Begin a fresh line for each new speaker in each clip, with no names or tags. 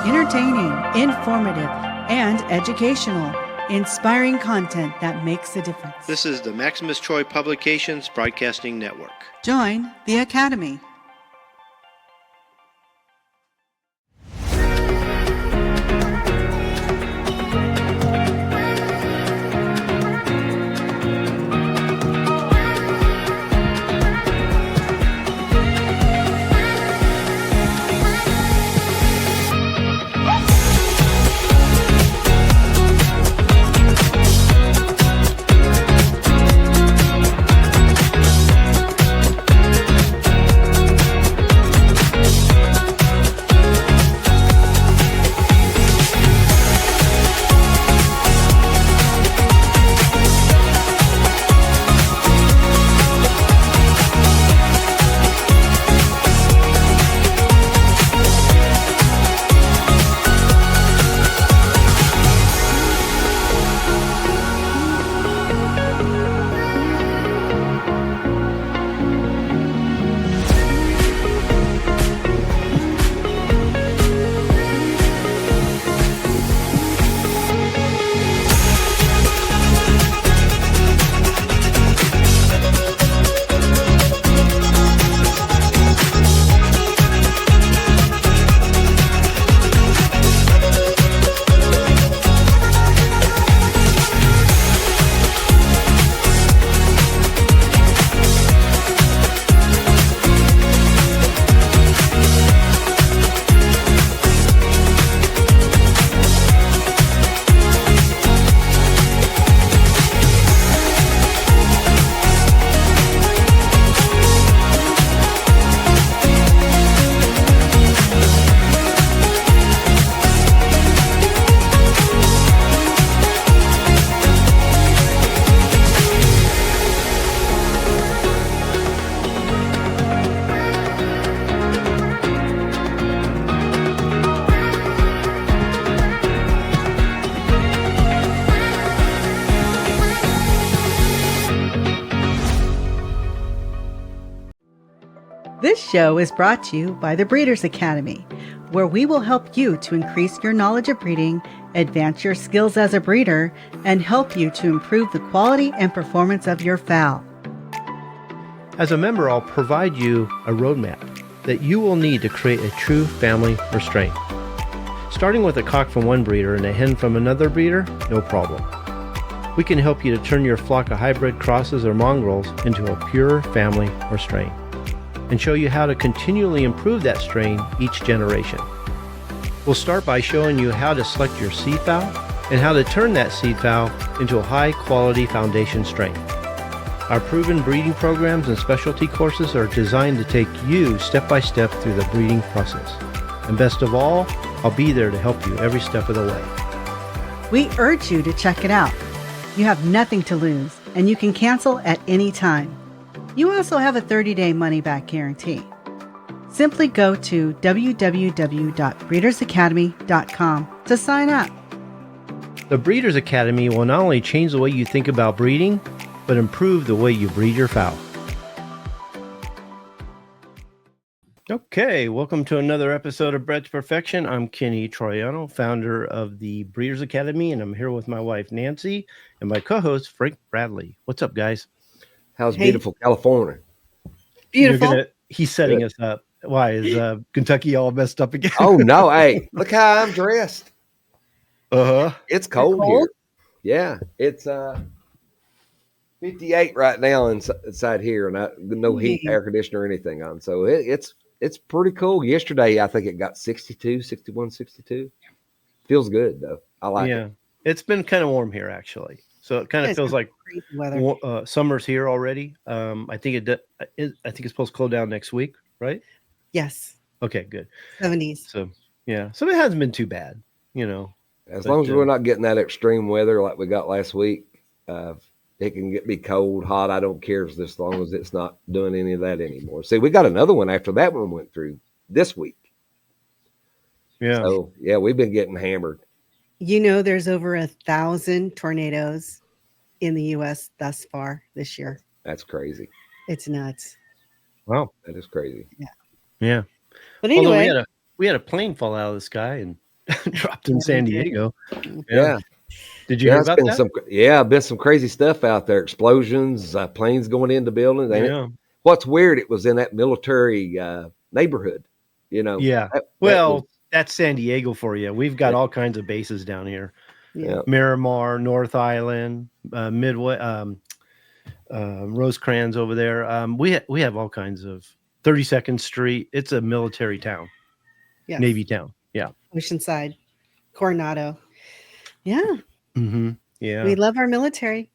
Entertaining, informative, and educational. Inspiring content that makes a difference.
This is the Maximus Troy Publications Broadcasting Network.
Join the Academy. This show is brought to you by the Breeders Academy, where we will help you to increase your knowledge of breeding, advance your skills as a breeder, and help you to improve the quality and performance of your fowl.
As a member, I'll provide you a roadmap that you will need to create a true family restraint. Starting with a cock from one breeder and a hen from another breeder, no problem. We can help you to turn your flock of hybrid crosses or mongrels into a pure family restraint, and show you how to continually improve that strain each generation. We'll start by showing you how to select your seed fowl and how to turn that seed fowl into a high-quality foundation strain. Our proven breeding programs and specialty courses are designed to take you step by step through the breeding process. And best of all, I'll be there to help you every step of the way.
We urge you to check it out. You have nothing to lose, and you can cancel at any time. You also have a 30-day money-back guarantee. Simply go to www.breedersacademy.com to sign up.
The Breeders Academy will not only change the way you think about breeding, but improve the way you breed your fowl. Okay, welcome to another episode of Bred to Perfection. I'm Kenny Troiano, founder of the Breeders Academy, and I'm here with my wife, Nancy, and my co-host, Frank Bradley. What's up, guys?
How's beautiful California?
Beautiful.
He's setting us up. Why is Kentucky all messed up again?
Oh no! Hey, look how I'm dressed. It's cold here. Yeah, it's 58 right now inside here, and no heat, air conditioner, or anything on. So it's pretty cool. Yesterday, I think it got 62, 61, 62. Feels good though. I like it.
It's been kind of warm here actually. So it kind of feels like summer's here already. I think it's supposed to cool down next week, right?
Yes.
Okay, good.
70s.
So so it hasn't been too bad,
As long as we're not getting that extreme weather like we got last week, it can be cold, hot. I don't care as long as it's not doing any of that anymore. See, we got another one after that one went through this week.
Yeah.
So we've been getting hammered.
There's over 1,000 tornadoes in the U.S. thus far this year.
That's crazy.
It's nuts.
Wow. That is crazy.
Yeah.
Yeah.
But anyway,
we had a plane fall out of the sky and dropped in San Diego.
Yeah.
Did you hear about that?
Been some crazy stuff out there. Explosions, planes going into buildings. And what's weird, it was in that military neighborhood, you know.
Yeah. That's San Diego for you. We've got all kinds of bases down here.
Yeah.
Miramar, North Island, Midway, Rosecrans over there. We have all kinds of 32nd Street. It's a military town.
Yes.
Navy town. Yeah.
Oceanside, Coronado. Yeah.
Mm-hmm. Yeah.
We love our military.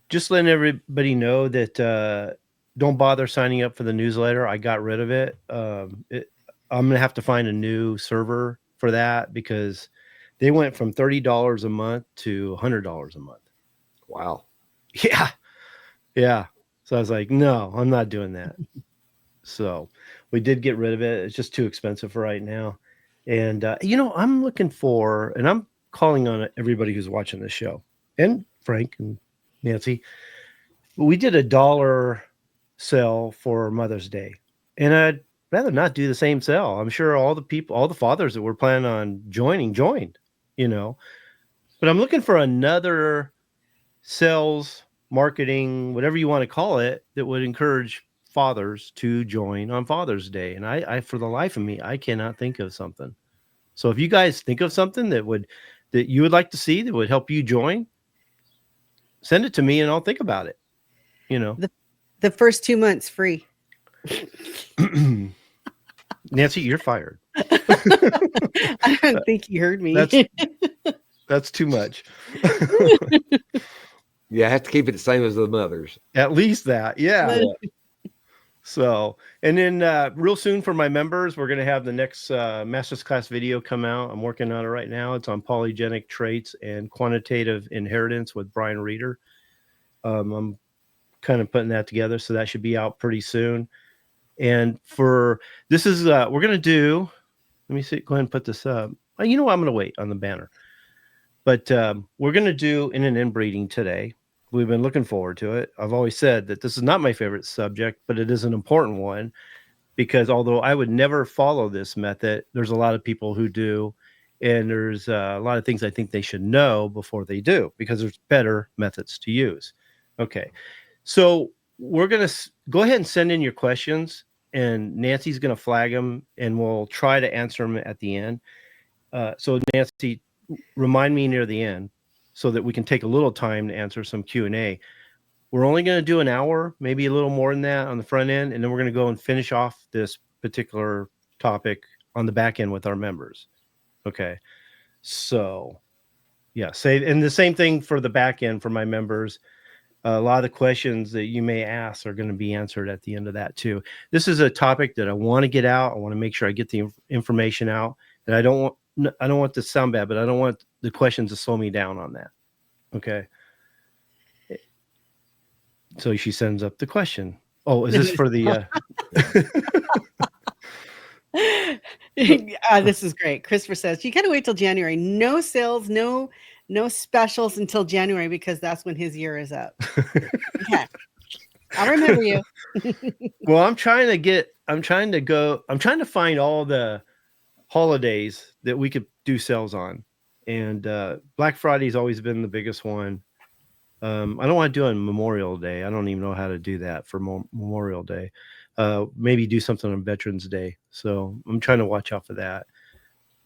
Just letting everybody know that don't bother signing up for the newsletter. I got rid of it. I'm going to have to find a new server for that because they went from $30 a month to $100 a month.
Wow.
Yeah. Yeah. So I was like, no, I'm not doing that. So we did get rid of it. It's just too expensive for right now. And, I'm looking for, and I'm calling on everybody who's watching this show, and Frank and Nancy. We did a $1 sale for Mother's Day, and I'd rather not do the same sale. I'm sure all the fathers that were planning on joined, but I'm looking for another sales, marketing, whatever you want to call it, that would encourage fathers to join on Father's Day. And I for the life of me, I cannot think of something. So if you guys think of something that you would like to see that would help you join, send it to me and I'll think about it.
The first 2 months free.
Nancy, you're fired.
I don't think you heard me.
That's too much.
Yeah, I have to keep it the same as the mothers.
At least that. Yeah. So, and then real soon for my members, we're going to have the next master's class video come out. I'm working on it right now. It's on polygenic traits and quantitative inheritance with Brian Reeder. I'm kind of putting that together, so that should be out pretty soon. And we're going to do, let me see, go ahead and put this up. I'm going to wait on the banner. But we're going to do in an inbreeding today. We've been looking forward to it. I've always said that this is not my favorite subject, but it is an important one because although I would never follow this method, there's a lot of people who do. And there's a lot of things I think they should know before they do because there's better methods to use. Okay. So we're going to go ahead and send in your questions and Nancy's going to flag them and we'll try to answer them at the end. So Nancy, remind me near the end so that we can take a little time to answer some Q&A. We're only going to do an hour, maybe a little more than that on the front end. And then we're going to go and finish off this particular topic on the back end with our members. Okay. So yeah, and the same thing for the back end for my members. A lot of the questions that you may ask are going to be answered at the end of that too. This is a topic that I want to get out. I want to make sure I get the information out, and I don't want this to sound bad, but I don't want the questions to slow me down on that. Okay. So she sends up the question. Oh, is this for the,
this is great. Christopher says, you got to wait till January. No sales, no specials until January because that's when his year is up. Okay. I'll remember you.
Well, I'm trying to find all the holidays that we could do sales on. And Black Friday's always been the biggest one. I don't want to do it on Memorial Day. I don't even know how to do that for Memorial Day. Maybe do something on Veterans Day. So I'm trying to watch out for that.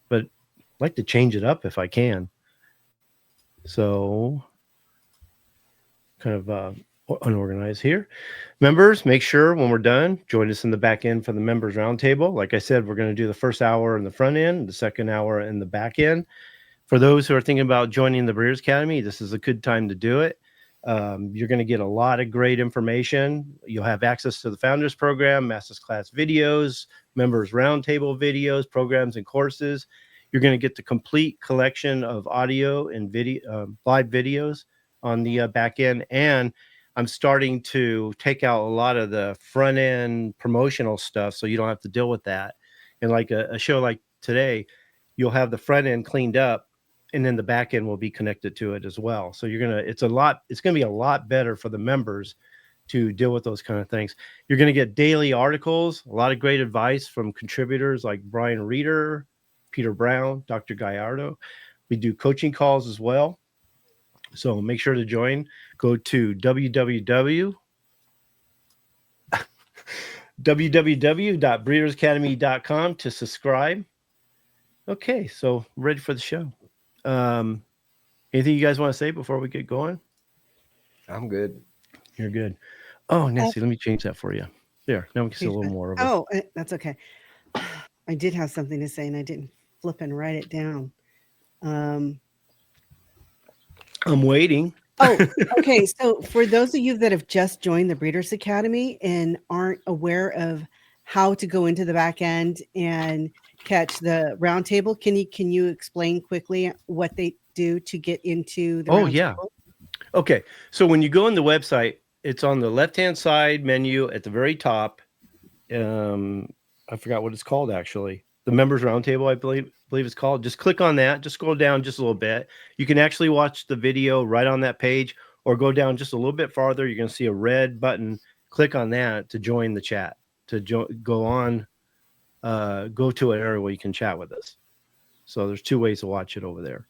But I'd like to change it up if I can. So kind of unorganized here. Members, make sure when we're done, join us in the back end for the Members Roundtable. Like I said, we're going to do the first hour in the front end, the second hour in the back end. For those who are thinking about joining the Breeders' Academy, this is a good time to do it. You're going to get a lot of great information. You'll have access to the Founders Program, Master's Class videos, Members Roundtable videos, programs, and courses. You're going to get the complete collection of audio and video, live videos on the back end. And I'm starting to take out a lot of the front end promotional stuff so you don't have to deal with that. And like a show like today, you'll have the front end cleaned up and then the back end will be connected to it as well. So it's going to be a lot better for the members to deal with those kind of things. You're going to get daily articles, a lot of great advice from contributors like Brian Reeder, Peter Brown, Dr. Gallardo. We do coaching calls as well. So make sure to join. Go to www.breedersacademy.com to subscribe. Okay, so ready for the show. Anything you guys want to say before we get going?
I'm good.
You're good. Oh, Nancy, let me change that for you. There, now we can see a little more of it.
Oh, that's okay. I did have something to say, and I didn't flip and write it down.
I'm waiting.
Oh, okay. So for those of you that have just joined the Breeders Academy and aren't aware of how to go into the back end and catch the roundtable, can you explain quickly what they do to get into the roundtable?
Yeah. Okay. So when you go on the website, it's on the left-hand side menu at the very top. I forgot what it's called, actually. The Members Roundtable, I believe it's called. Just click on that. Just scroll down just a little bit. You can actually watch the video right on that page, or go down just a little bit farther. You're going to see a red button. Click on that to join the chat, to go to an area where you can chat with us. So there's 2 ways to watch it over there.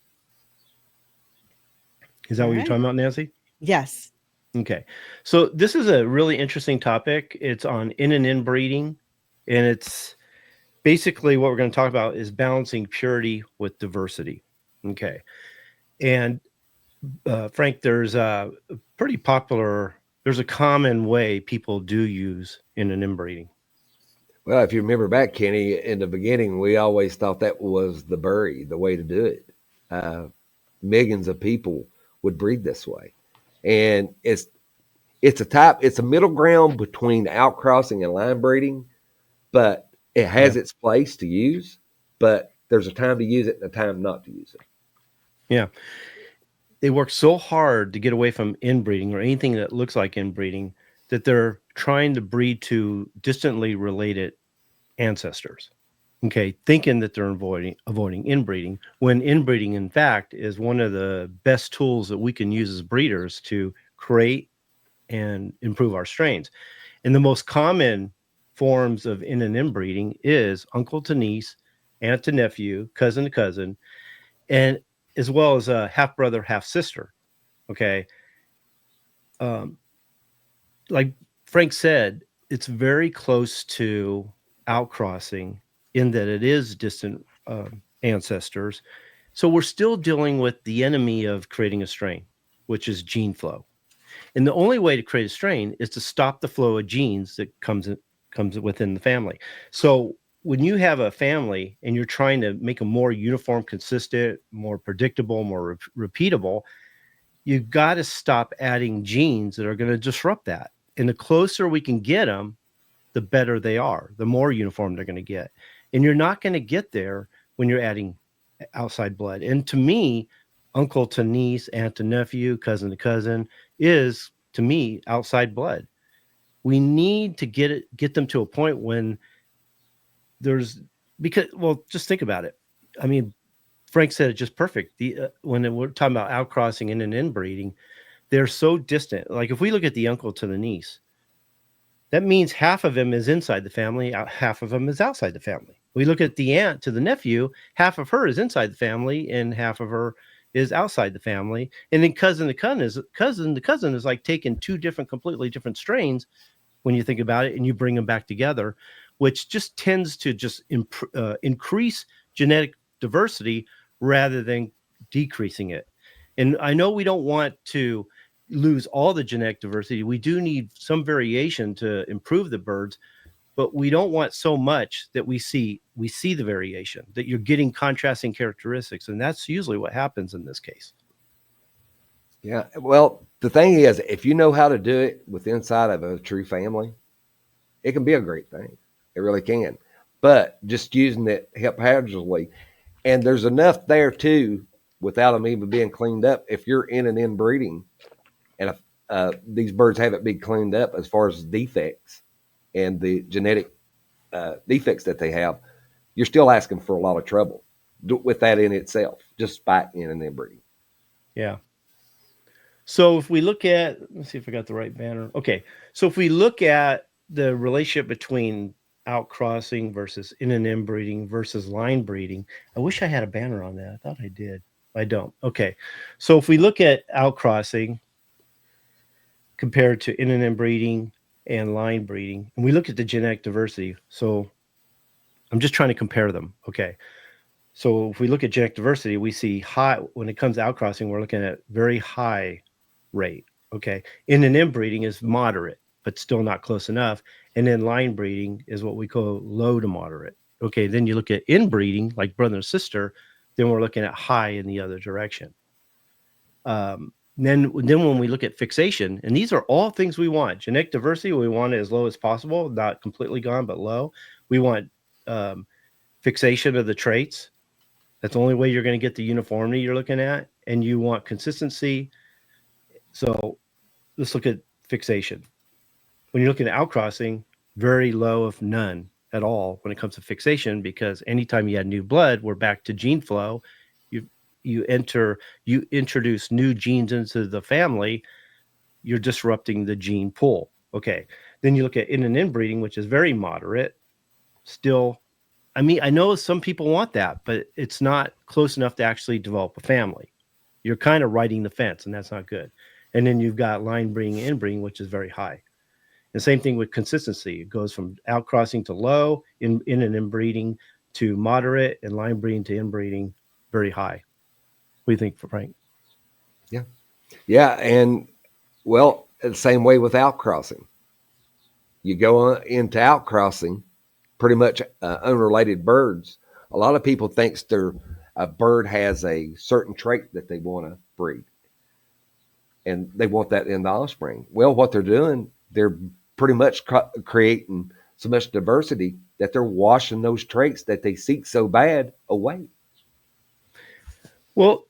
Is that what you're talking about, Nancy?
Yes.
Okay. So this is a really interesting topic. It's on in and inbreeding, and it's basically what we're going to talk about is balancing purity with diversity. Okay. And Frank, there's a common way people do use in and inbreeding.
Well, if you remember back, Kenny, in the beginning, we always thought that was the way to do it. Millions of people would breed this way. And it's a middle ground between outcrossing and line breeding, but it has its place to use, but there's a time to use it and a time not to use it.
Yeah. They work so hard to get away from inbreeding or anything that looks like inbreeding that they're trying to breed to distantly related ancestors. Okay, thinking that they're avoiding inbreeding, when inbreeding, in fact, is one of the best tools that we can use as breeders to create and improve our strains. And the most common forms of in and inbreeding is uncle to niece, aunt to nephew, cousin to cousin, and as well as a half brother, half sister. Okay. Like Frank said, it's very close to outcrossing in that it is distant ancestors. So we're still dealing with the enemy of creating a strain, which is gene flow. And the only way to create a strain is to stop the flow of genes that comes within the family. So when you have a family and you're trying to make a more uniform, consistent, more predictable, more repeatable, you've got to stop adding genes that are going to disrupt that. And the closer we can get them, the better they are, the more uniform they're going to get. And you're not going to get there when you're adding outside blood. And to me, uncle to niece, aunt to nephew, cousin to cousin is, to me, outside blood. We need to get them to a point when just think about it. I mean, Frank said it just perfect. When we're talking about outcrossing and inbreeding, they're so distant. Like if we look at the uncle to the niece, that means half of him is inside the family, half of him is outside the family. We look at the aunt to the nephew, half of her is inside the family and half of her is outside the family. And then cousin to cousin is like taking 2 completely different strains when you think about it, and you bring them back together, which just tends to increase genetic diversity rather than decreasing it. And I know we don't want to lose all the genetic diversity. We do need some variation to improve the birds, but we don't want so much that we see the variation, that you're getting contrasting characteristics. And that's usually what happens in this case.
Yeah. Well, the thing is, if you know how to do it with inside of a true family, it can be a great thing. It really can. But just using it haphazardly, and there's enough there too, without them even being cleaned up. If you're in and inbreeding, and if these birds haven't been cleaned up as far as defects and the genetic defects that they have, you're still asking for a lot of trouble with that in itself, just by in and inbreeding.
Yeah. So if we look at, let's see if I got the right banner. Okay. So if we look at the relationship between outcrossing versus in and inbreeding versus line breeding. I wish I had a banner on that. I thought I did. I don't. Okay. So if we look at outcrossing compared to in and inbreeding and line breeding, and we look at the genetic diversity. So I'm just trying to compare them. Okay. So if we look at genetic diversity, we see high when it comes to outcrossing, we're looking at very high rate. Okay. In and inbreeding is moderate, but still not close enough. And then line breeding is what we call low to moderate. Okay. Then you look at inbreeding, like brother and sister, then we're looking at high in the other direction. Then when we look at fixation, and these are all things we want. Genetic diversity, we want it as low as possible, not completely gone, but low. We want fixation of the traits. That's the only way you're going to get the uniformity you're looking at. And you want consistency. So let's look at fixation. When you're looking at outcrossing, very low, if none at all, when it comes to fixation, because anytime you add new blood, we're back to gene flow. You introduce new genes into the family, you're disrupting the gene pool. Okay. Then you look at in and inbreeding, which is very moderate. Still, I mean, I know some people want that, but it's not close enough to actually develop a family. You're kind of riding the fence, and that's not good. And then you've got line breeding and inbreeding, which is very high. The same thing with consistency. It goes from outcrossing to low, in and inbreeding to moderate, and line breeding to inbreeding, very high. What do you think, Frank?
Yeah. Yeah. And well, the same way with outcrossing. You go into outcrossing, pretty much unrelated birds. A lot of people think a bird has a certain trait that they want to breed, and they want that in the offspring. Well, what they're doing, they're pretty much creating so much diversity that they're washing those traits that they seek so bad away.
Well,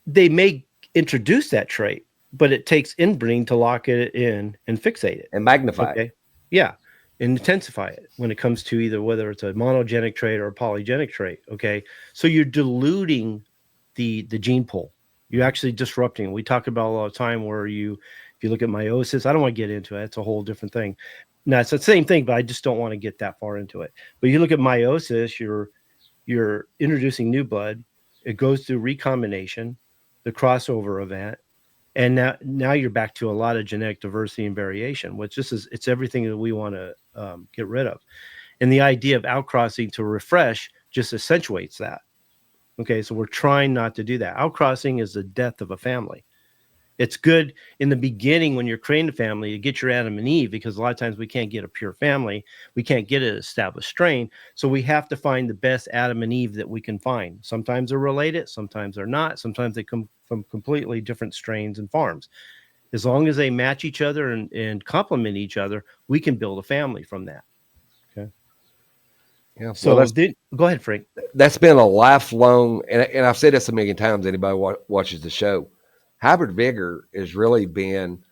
they may introduce that trait, but it takes inbreeding to lock it in and fixate it.
And magnify it.
Yeah. And intensify it when it comes to either whether it's a monogenic trait or a polygenic trait. Okay. So you're diluting the gene pool. You're actually disrupting. We talk about all the time where if you look at meiosis, I don't want to get into it. It's a whole different thing. Now it's the same thing, but I just don't want to get that far into it. But you look at meiosis, you're introducing new blood. It goes through recombination, the crossover event, and now you're back to a lot of genetic diversity and variation, which it's everything that we want to get rid of. And the idea of outcrossing to refresh just accentuates that. Okay, so we're trying not to do that. Outcrossing is the death of a family. It's good in the beginning when you're creating a family to get your Adam and Eve, because a lot of times we can't get a pure family. We can't get an established strain. So we have to find the best Adam and Eve that we can find. Sometimes they're related, sometimes they're not. Sometimes they come from completely different strains and farms. As long as they match each other and complement each other, we can build a family from that. Okay.
Yeah.
So go ahead, Frank.
That's been a lifelong, and I've said this a million times. Anybody watches the show, hybrid vigor has really been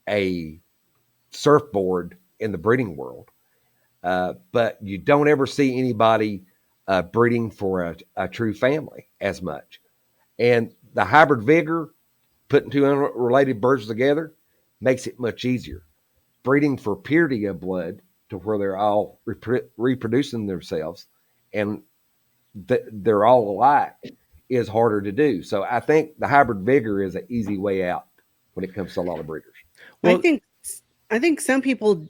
a surfboard in the breeding world. But you don't ever see anybody breeding for a true family as much. And the hybrid vigor, putting two unrelated birds together, makes it much easier. Breeding for purity of blood to where they're all reproducing themselves and they're all alike is harder to do. So I think the hybrid vigor is an easy way out when it comes to a lot of breeders.
Well, I think some people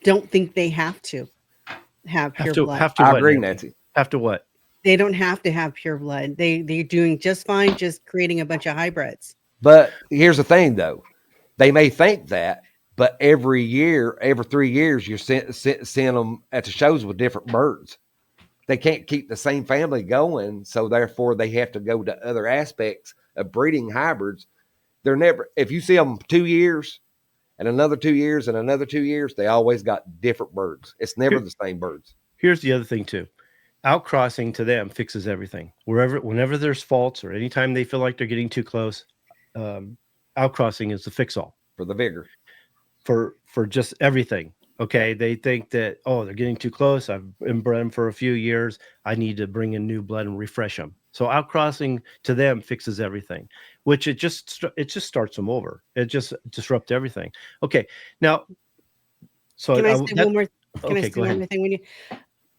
don't think they have to have pure blood.
I agree, Nancy.
Have to what?
They don't have to have pure blood. They're doing just fine just creating a bunch of hybrids.
But here's the thing, though. They may think that, but every 3 years, you're seeing them at the shows with different birds. They can't keep the same family going, so therefore they have to go to other aspects of breeding hybrids. They're never, if you see them 2 years and another 2 years and another 2 years, they always got different birds. It's never the same birds.
Here's the other thing too. Outcrossing to them fixes everything. Whenever there's faults or anytime they feel like they're getting too close, outcrossing is the fix-all.
For the vigor.
For just everything. Okay, they think that, they're getting too close. I've inbred them for a few years. I need to bring in new blood and refresh them. So outcrossing to them fixes everything, which it just starts them over. It just disrupts everything. Okay, now, so
Can I say one more? Can I
Okay,
say
go
one
ahead.
more thing when you?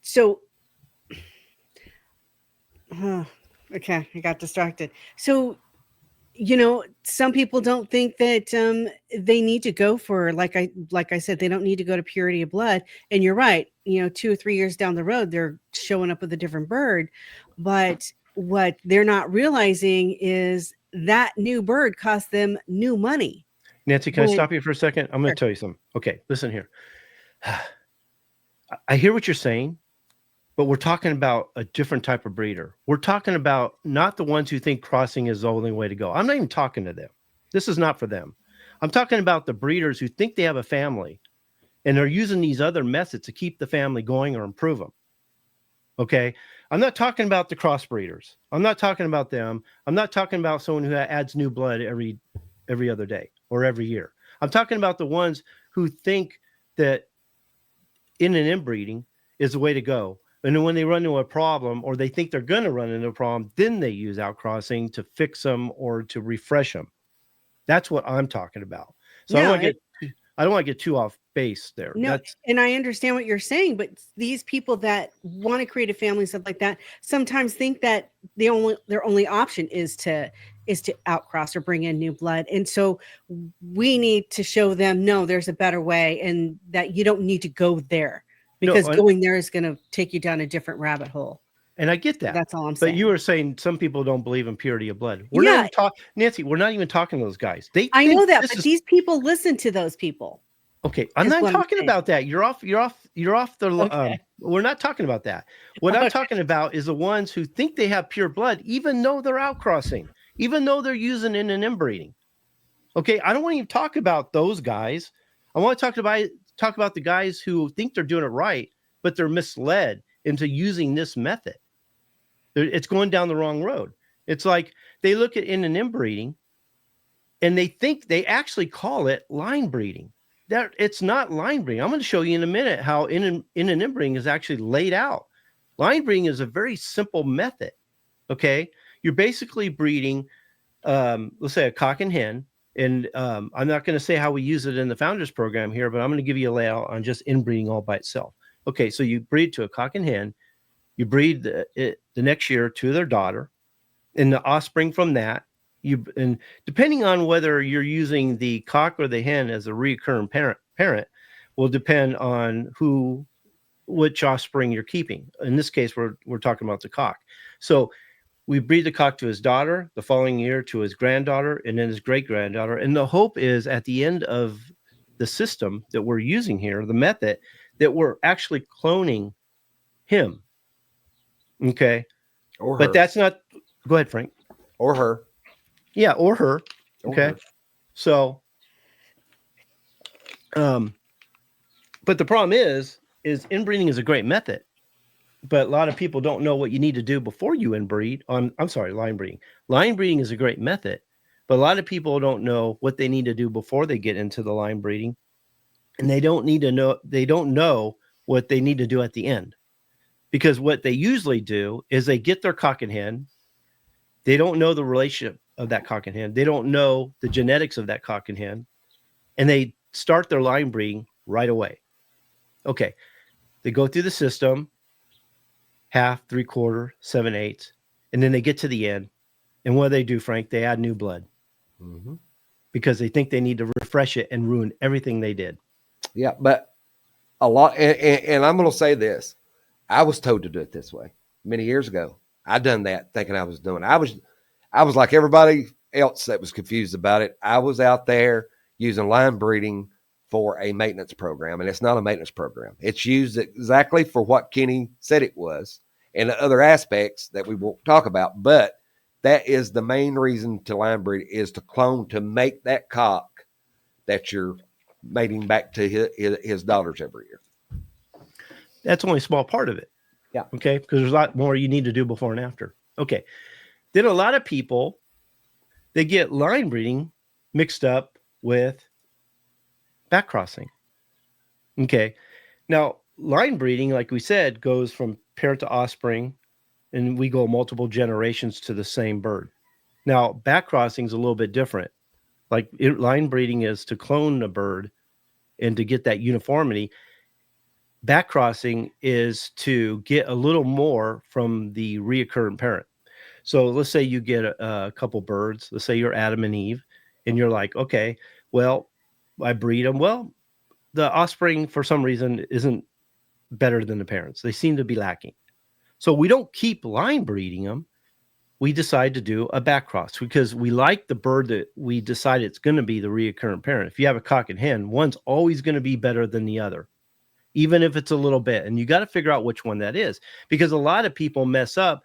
So, okay, I got distracted. So, some people don't think that they need to go for like I said, they don't need to go to purity of blood. And you're right. 2 or 3 years down the road, they're showing up with a different bird. But what they're not realizing is that new bird costs them new money.
Nancy, can I stop you for a second? I'm going
Sure.
to tell you something. Okay, listen here. I hear what you're saying, but we're talking about a different type of breeder. We're talking about not the ones who think crossing is the only way to go. I'm not even talking to them. This is not for them. I'm talking about the breeders who think they have a family and they're using these other methods to keep the family going or improve them. Okay. I'm not talking about the crossbreeders. I'm not talking about them. I'm not talking about someone who adds new blood every other day or every year. I'm talking about the ones who think that in and inbreeding is the way to go. And then when they run into a problem or they think they're going to run into a problem, then they use outcrossing to fix them or to refresh them. That's what I'm talking about. So I don't want to get too off base there.
No, and I understand what you're saying, but these people that want to create a family, stuff like that, sometimes think that their only option is to outcross or bring in new blood. And so we need to show them, no, there's a better way, and that you don't need to go there, because going there is going to take you down a different rabbit hole.
And I get that.
That's all I'm saying.
But you were saying some people don't believe in purity of blood. We're not even talking, Nancy, we're not even talking to those guys.
I know that, but these people listen to those people.
Okay, I'm not talking about that. You're off the
Okay.
We're not talking about that. What I'm talking about is the ones who think they have pure blood, even though they're outcrossing, even though they're using in and inbreeding. Okay, I don't want to even talk about those guys. I want to talk about the guys who think they're doing it right, but they're misled into using this method. It's going down the wrong road. It's like they look at in and inbreeding and they think they actually call it line breeding. That it's not line breeding. I'm going to show you in a minute how in and inbreeding is actually laid out. Line breeding is a very simple method. Okay, you're basically breeding, let's say a cock and hen, and I'm not going to say how we use it in the founders program here, but I'm going to give you a layout on just inbreeding all by itself. Okay, so you breed to a cock and hen, you breed the next year to their daughter, and the offspring from that. And depending on whether you're using the cock or the hen as a recurring parent will depend on which offspring you're keeping. In this case, we're talking about the cock. So we breed the cock to his daughter, the following year to his granddaughter, and then his great granddaughter. And the hope is at the end of the system that we're using here, the method, that we're actually cloning him. Okay.
Or her.
But that's not, go ahead, Frank.
Or her.
Yeah, or her. Okay. Her. So, but the problem is inbreeding is a great method, but a lot of people don't know what you need to do before you inbreed. Line breeding. Line breeding is a great method, but a lot of people don't know what they need to do before they get into the line breeding, and they don't know what they need to do at the end, because what they usually do is they get their cock and hen. They don't know the relationship of that cock and hen. They don't know the genetics of that cock and hen, and they start their line breeding right away. Okay. They go through the system, 1/2, 3/4, 7/8, and then they get to the end. And what do they do, Frank? They add new blood because they think they need to refresh it and ruin everything they did.
Yeah, but a lot, and I'm going to say this. I was told to do it this way many years ago. I done that thinking I was doing it. I was like everybody else that was confused about it. I was out there using line breeding for a maintenance program, and it's not a maintenance program. It's used exactly for what Kenny said it was and the other aspects that we won't talk about, but that is the main reason to line breed is to clone, to make that cock that you're mating back to his daughters every year.
That's only a small part of it.
Yeah.
Okay. Because there's a lot more you need to do before and after. Okay. Then a lot of people, they get line breeding mixed up with backcrossing. Okay. Now, line breeding, like we said, goes from parent to offspring, and we go multiple generations to the same bird. Now, backcrossing is a little bit different. Like line breeding is to clone a bird and to get that uniformity. Backcrossing is to get a little more from the reoccurring parent. So let's say you get a couple birds. Let's say you're Adam and Eve, and you're like, okay, well, I breed them. Well, the offspring for some reason isn't better than the parents. They seem to be lacking. So we don't keep line breeding them. We decide to do a backcross because we like the bird that we decide it's going to be the reoccurring parent. If you have a cock and hen, one's always going to be better than the other, even if it's a little bit. And you got to figure out which one that is, because a lot of people mess up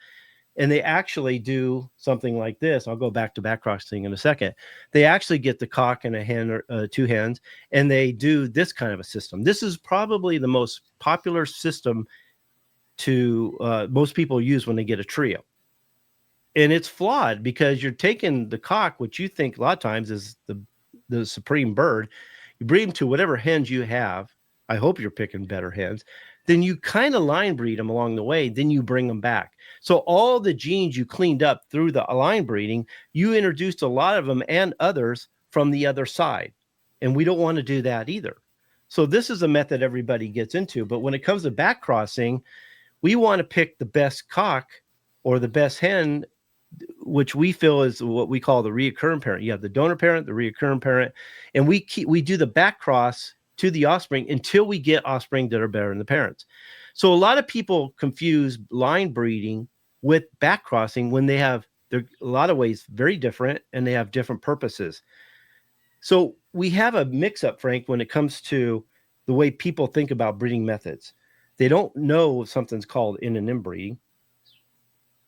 and they actually do something like this. I'll go back to backcrossing in a second. They actually get the cock and a hen or two hens, and they do this kind of a system. This is probably the most popular system to most people use when they get a trio. And it's flawed because you're taking the cock, which you think a lot of times is the supreme bird, you breed them to whatever hens you have. I hope you're picking better hens. Then you kind of line breed them along the way. Then you bring them back. So all the genes you cleaned up through the line breeding, you introduced a lot of them and others from the other side. And we don't want to do that either. So this is a method everybody gets into. But when it comes to backcrossing, we want to pick the best cock or the best hen, which we feel is what we call the reoccurring parent. You have the donor parent, the reoccurring parent, and we do the backcross to the offspring until we get offspring that are better than the parents. So a lot of people confuse line breeding with backcrossing when they're a lot of ways very different and they have different purposes. So we have a mix-up, Frank, when it comes to the way people think about breeding methods. They don't know something's called in and inbreeding.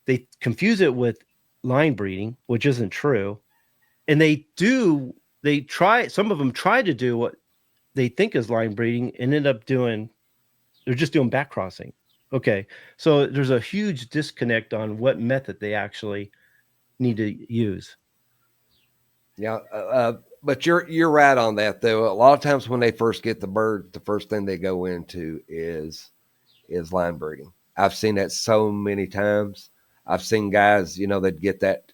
They confuse it with line breeding, which isn't true. And some of them try to do what they think is line breeding and end up they're just doing backcrossing. Okay. So there's a huge disconnect on what method they actually need to use.
Yeah. But you're right on that though. A lot of times when they first get the bird, the first thing they go into is line breeding. I've seen that so many times. I've seen guys, they'd get that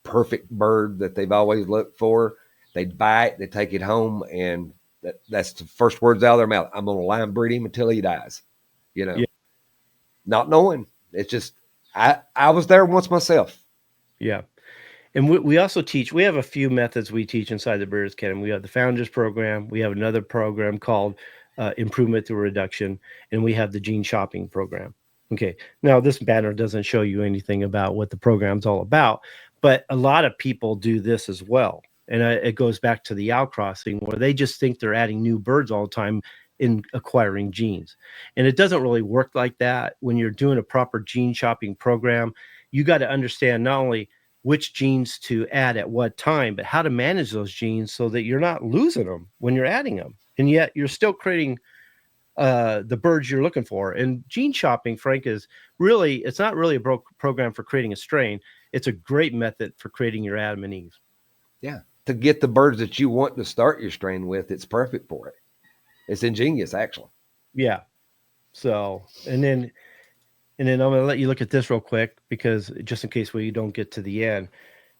perfect bird that they've always looked for. They'd buy it, they take it home, and that's the first words out of their mouth. I'm going to line breed him until he dies,
Yeah.
Not knowing. It's just, I was there once myself.
Yeah. And we also we have a few methods we teach inside the Breeders' Academy. We have the Founders Program. We have another program called Improvement Through Reduction. And we have the Gene Shopping Program. Okay. Now, this banner doesn't show you anything about what the program's all about, but a lot of people do this as well. And it goes back to the outcrossing, where they just think they're adding new birds all the time in acquiring genes. And it doesn't really work like that. When you're doing a proper gene shopping program, you got to understand not only which genes to add at what time, but how to manage those genes so that you're not losing them when you're adding them. And yet you're still creating the birds you're looking for. And gene shopping, Frank, it's not really a program for creating a strain. It's a great method for creating your Adam and Eve.
Yeah. To get the birds that you want to start your strain with, it's perfect for it. It's ingenious, actually.
Yeah. So, and then I'm going to let you look at this real quick, because just in case we don't get to the end.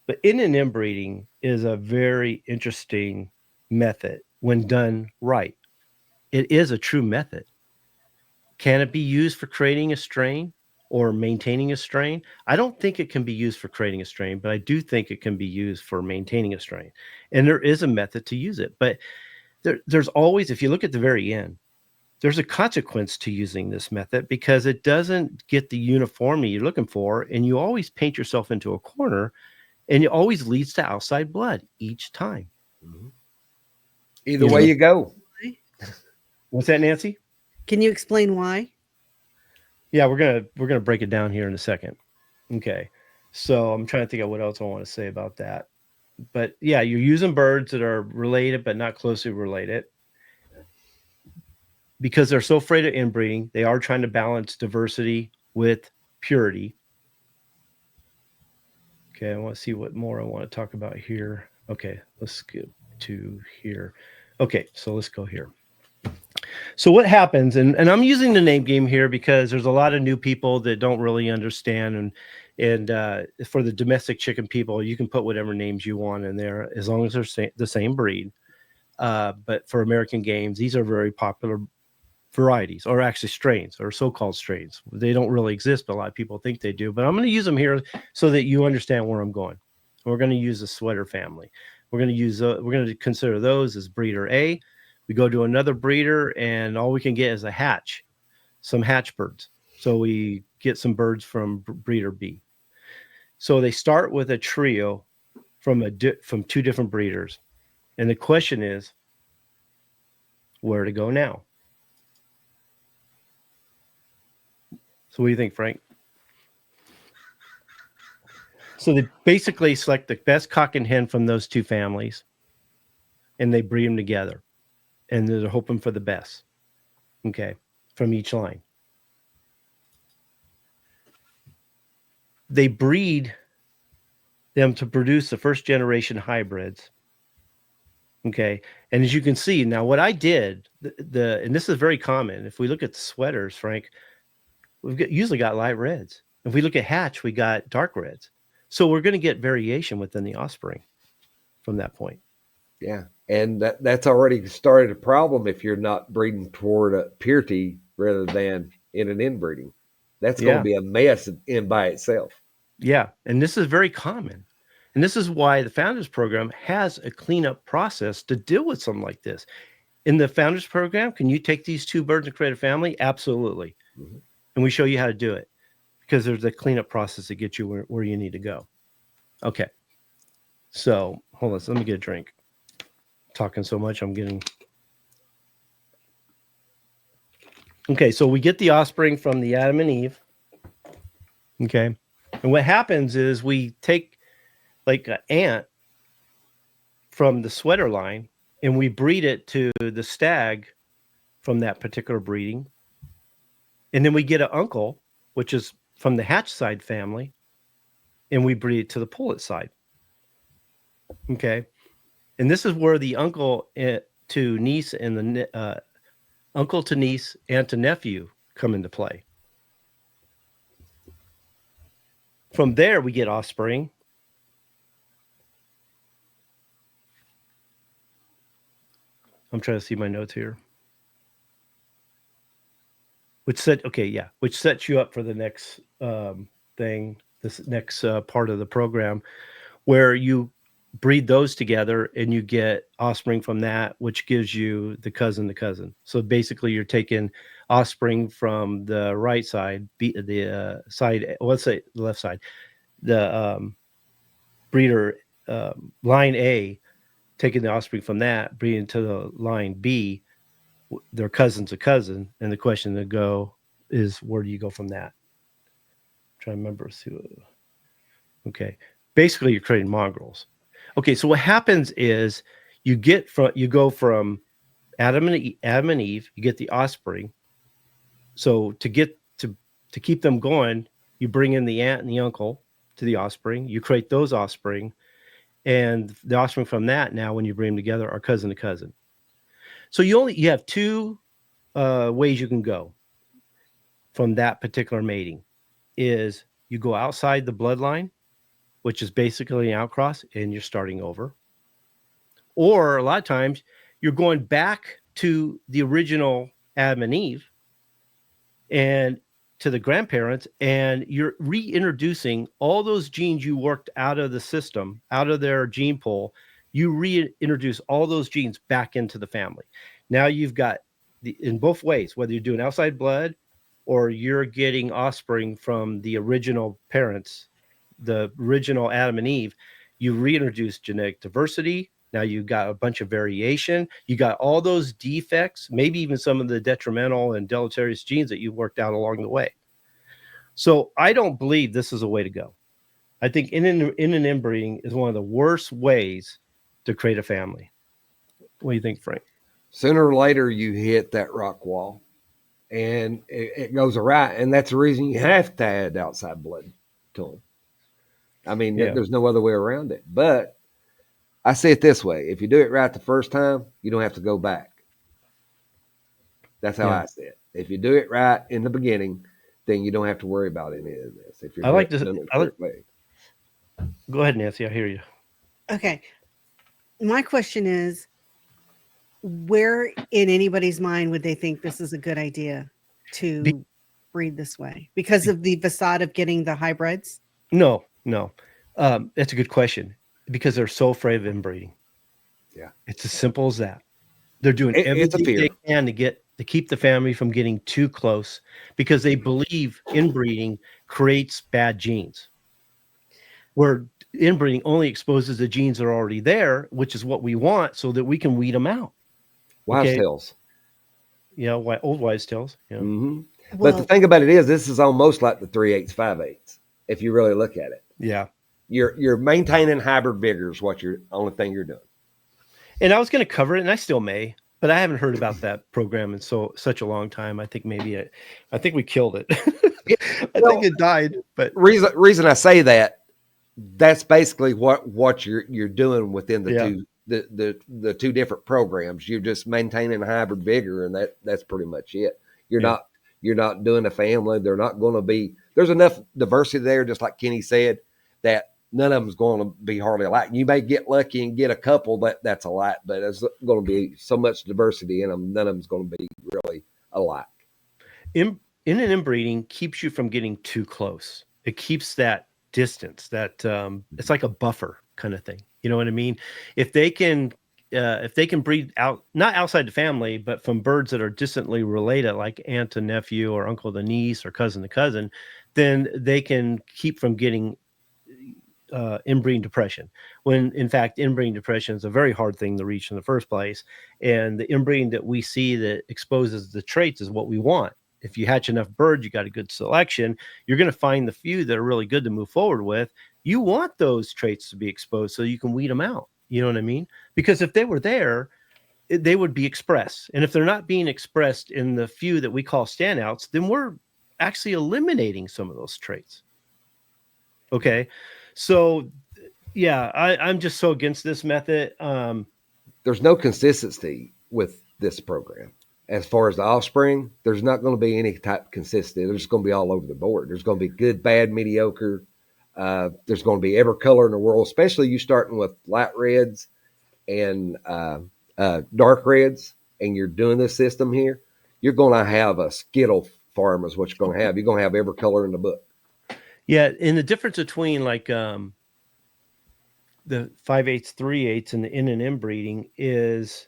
But in and inbreeding is a very interesting method when done right. It is a true method. Can it be used for creating a strain or maintaining a strain? I don't think it can be used for creating a strain, but I do think it can be used for maintaining a strain. And there is a method to use it. But there's always, if you look at the very end, there's a consequence to using this method, because it doesn't get the uniformity you're looking for. And you always paint yourself into a corner, and it always leads to outside blood each time.
Mm-hmm. Either way you go.
What's that, Nancy?
Can you explain why?
Yeah, we're gonna break it down here in a second. Okay. So I'm trying to think of what else I want to say about that. But yeah, you're using birds that are related but not closely related, because they're so afraid of inbreeding. They are trying to balance diversity with purity. Okay, I want to see what more I want to talk about here. Okay, let's get to here. Okay, so let's go here. So what happens, and I'm using the name game here because there's a lot of new people that don't really understand, and for the domestic chicken people, you can put whatever names you want in there as long as they're the same breed. But for American games, these are very popular varieties, or actually strains, or so-called strains. They don't really exist, but a lot of people think they do. But I'm going to use them here so that you understand where I'm going. We're going to use the sweater family. We're going to consider those as breeder A. We go to another breeder, and all we can get is some hatch birds. So we get some birds from breeder B. So they start with a trio from two different breeders. And the question is, where to go now? So what do you think, Frank? So they basically select the best cock and hen from those two families, and they breed them together, and they're hoping for the best, okay, from each line. They breed them to produce the first generation hybrids, okay? And as you can see, now what I did, and this is very common, if we look at the sweaters, Frank, we've usually got light reds. If we look at hatch, we got dark reds. So we're going to get variation within the offspring from that point.
Yeah. And that's already started a problem if you're not breeding toward a purity rather than in an inbreeding. That's going to be a mess in by itself.
Yeah. And this is very common. And this is why the Founders Program has a cleanup process to deal with something like this. In the Founders Program, can you take these two birds and create a family? Absolutely. Mm-hmm. And we show you how to do it, because there's a cleanup process to get you where you need to go. Okay. So hold on. Let me get a drink. Talking so much, I'm getting... Okay, so we get the offspring from the Adam and Eve. Okay. And what happens is we take like an ant from the sweater line, and we breed it to the stag from that particular breeding. And then we get an uncle, which is from the hatch side family, and we breed it to the pullet side. Okay. And this is where the uncle to niece and the uncle to niece and to nephew come into play. From there, we get offspring. I'm trying to see my notes here. Which sets you up for the next thing, this next part of the program, where you breed those together and you get offspring from that, which gives you the cousin to cousin. So basically, you're taking offspring from the right side, the side, let's say the left side, the breeder line A, taking the offspring from that, breeding to the line B. They're cousins to cousin, and the question to go is, where do you go from that? I'm trying to remember. Okay, basically, you're creating mongrels. Okay, so what happens is you go from Adam and Eve, you get the offspring. So to keep them going, you bring in the aunt and the uncle to the offspring. You create those offspring, and the offspring from that, now when you bring them together, are cousin to cousin. So you have two ways you can go from that particular mating. Is you go outside the bloodline, which is basically an outcross, and you're starting over. Or a lot of times you're going back to the original Adam and Eve and to the grandparents, and you're reintroducing all those genes you worked out of the system, out of their gene pool. You reintroduce all those genes back into the family. Now you've got in both ways, whether you're doing outside blood or you're getting offspring from the original parents, the original Adam and Eve, you reintroduce genetic diversity. Now you've got a bunch of variation. You got all those defects, maybe even some of the detrimental and deleterious genes that you worked out along the way. So I don't believe this is a way to go. I think in an inbreeding is one of the worst ways to create a family. What do you think, Frank?
Sooner or later, you hit that rock wall, and it goes awry. And that's the reason you have to add outside blood to them. I mean, there's no other way around it. But I say it this way. If you do it right the first time, you don't have to go back. That's how I say it. If you do it right in the beginning, then you don't have to worry about any of this. If you're
Go ahead, Nancy. I hear you.
Okay. My question is, where in anybody's mind would they think this is a good idea to breed this way? Because of the facade of getting the hybrids?
No. That's a good question, because they're so afraid of inbreeding.
Yeah.
It's as simple as that. They're doing
It's a
everything
fear.
they can to keep the family from getting too close, because they believe inbreeding creates bad genes. Where inbreeding only exposes the genes that are already there, which is what we want, so that we can weed them out.
Wives'
Okay.
tales.
Old wives' tales. Yeah.
Mm-hmm.
Well,
But the thing about it is, this is almost like the 3/8, 5/8. If you really look at it,
Yeah.
you're maintaining hybrid vigor is what you're only thing you're doing.
And I was going to cover it, and I still may, but I haven't heard about that program in such a long time. I think I think we killed it. I think it died. But
reason I say that, that's basically what you're doing within the two different programs. You're just maintaining hybrid vigor, and that's pretty much it. You're not doing a family. They're not going to be. There's enough diversity there, just like Kenny said, that none of them's going to be hardly alike. You may get lucky and get a couple that's alike, but there's going to be so much diversity in them. None of them's going to be really alike.
In an inbreeding keeps you from getting too close. It keeps that distance. That it's like a buffer kind of thing. You know what I mean? If they can breed out, not outside the family, but from birds that are distantly related, like aunt to nephew or uncle to niece or cousin to cousin, then they can keep from getting inbreeding depression, when in fact inbreeding depression is a very hard thing to reach in the first place. And the inbreeding that we see that exposes the traits is what we want. If you hatch enough birds, you got a good selection, you're going to find the few that are really good to move forward with. You want those traits to be exposed so you can weed them out. You know what I mean? Because if they were there, they would be expressed. And if they're not being expressed in the few that we call standouts, then we're actually eliminating some of those traits. Okay. So, yeah, I'm just so against this method.
There's no consistency with this program. As far as the offspring, there's not going to be any type of consistency. They're just going to be all over the board. There's going to be good, bad, mediocre. There's going to be every color in the world, especially you starting with light reds and dark reds, and you're doing this system here. You're going to have a skittle farm is what you're going to have. You're going to have every color in the book.
Yeah, and the difference between like the 5/8, 3/8 and the in and inbreeding is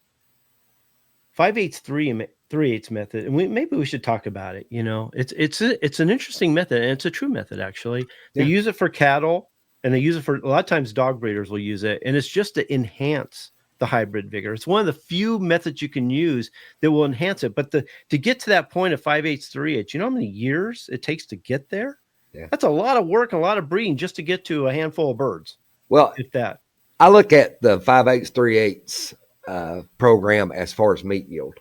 5/8, 3/8 method, and maybe we should talk about it. You know, it's an interesting method, and it's a true method actually. They use it for cattle, and they use it for a lot of times dog breeders will use it, and it's just to enhance the hybrid vigor. It's one of the few methods you can use that will enhance it. But to get to that point of 5/8, 3/8, you know how many years it takes to get there? Yeah. That's a lot of work and a lot of breeding just to get to a handful of birds.
Well,
if that.
I look at the 5/8, 3/8 program as far as meat yield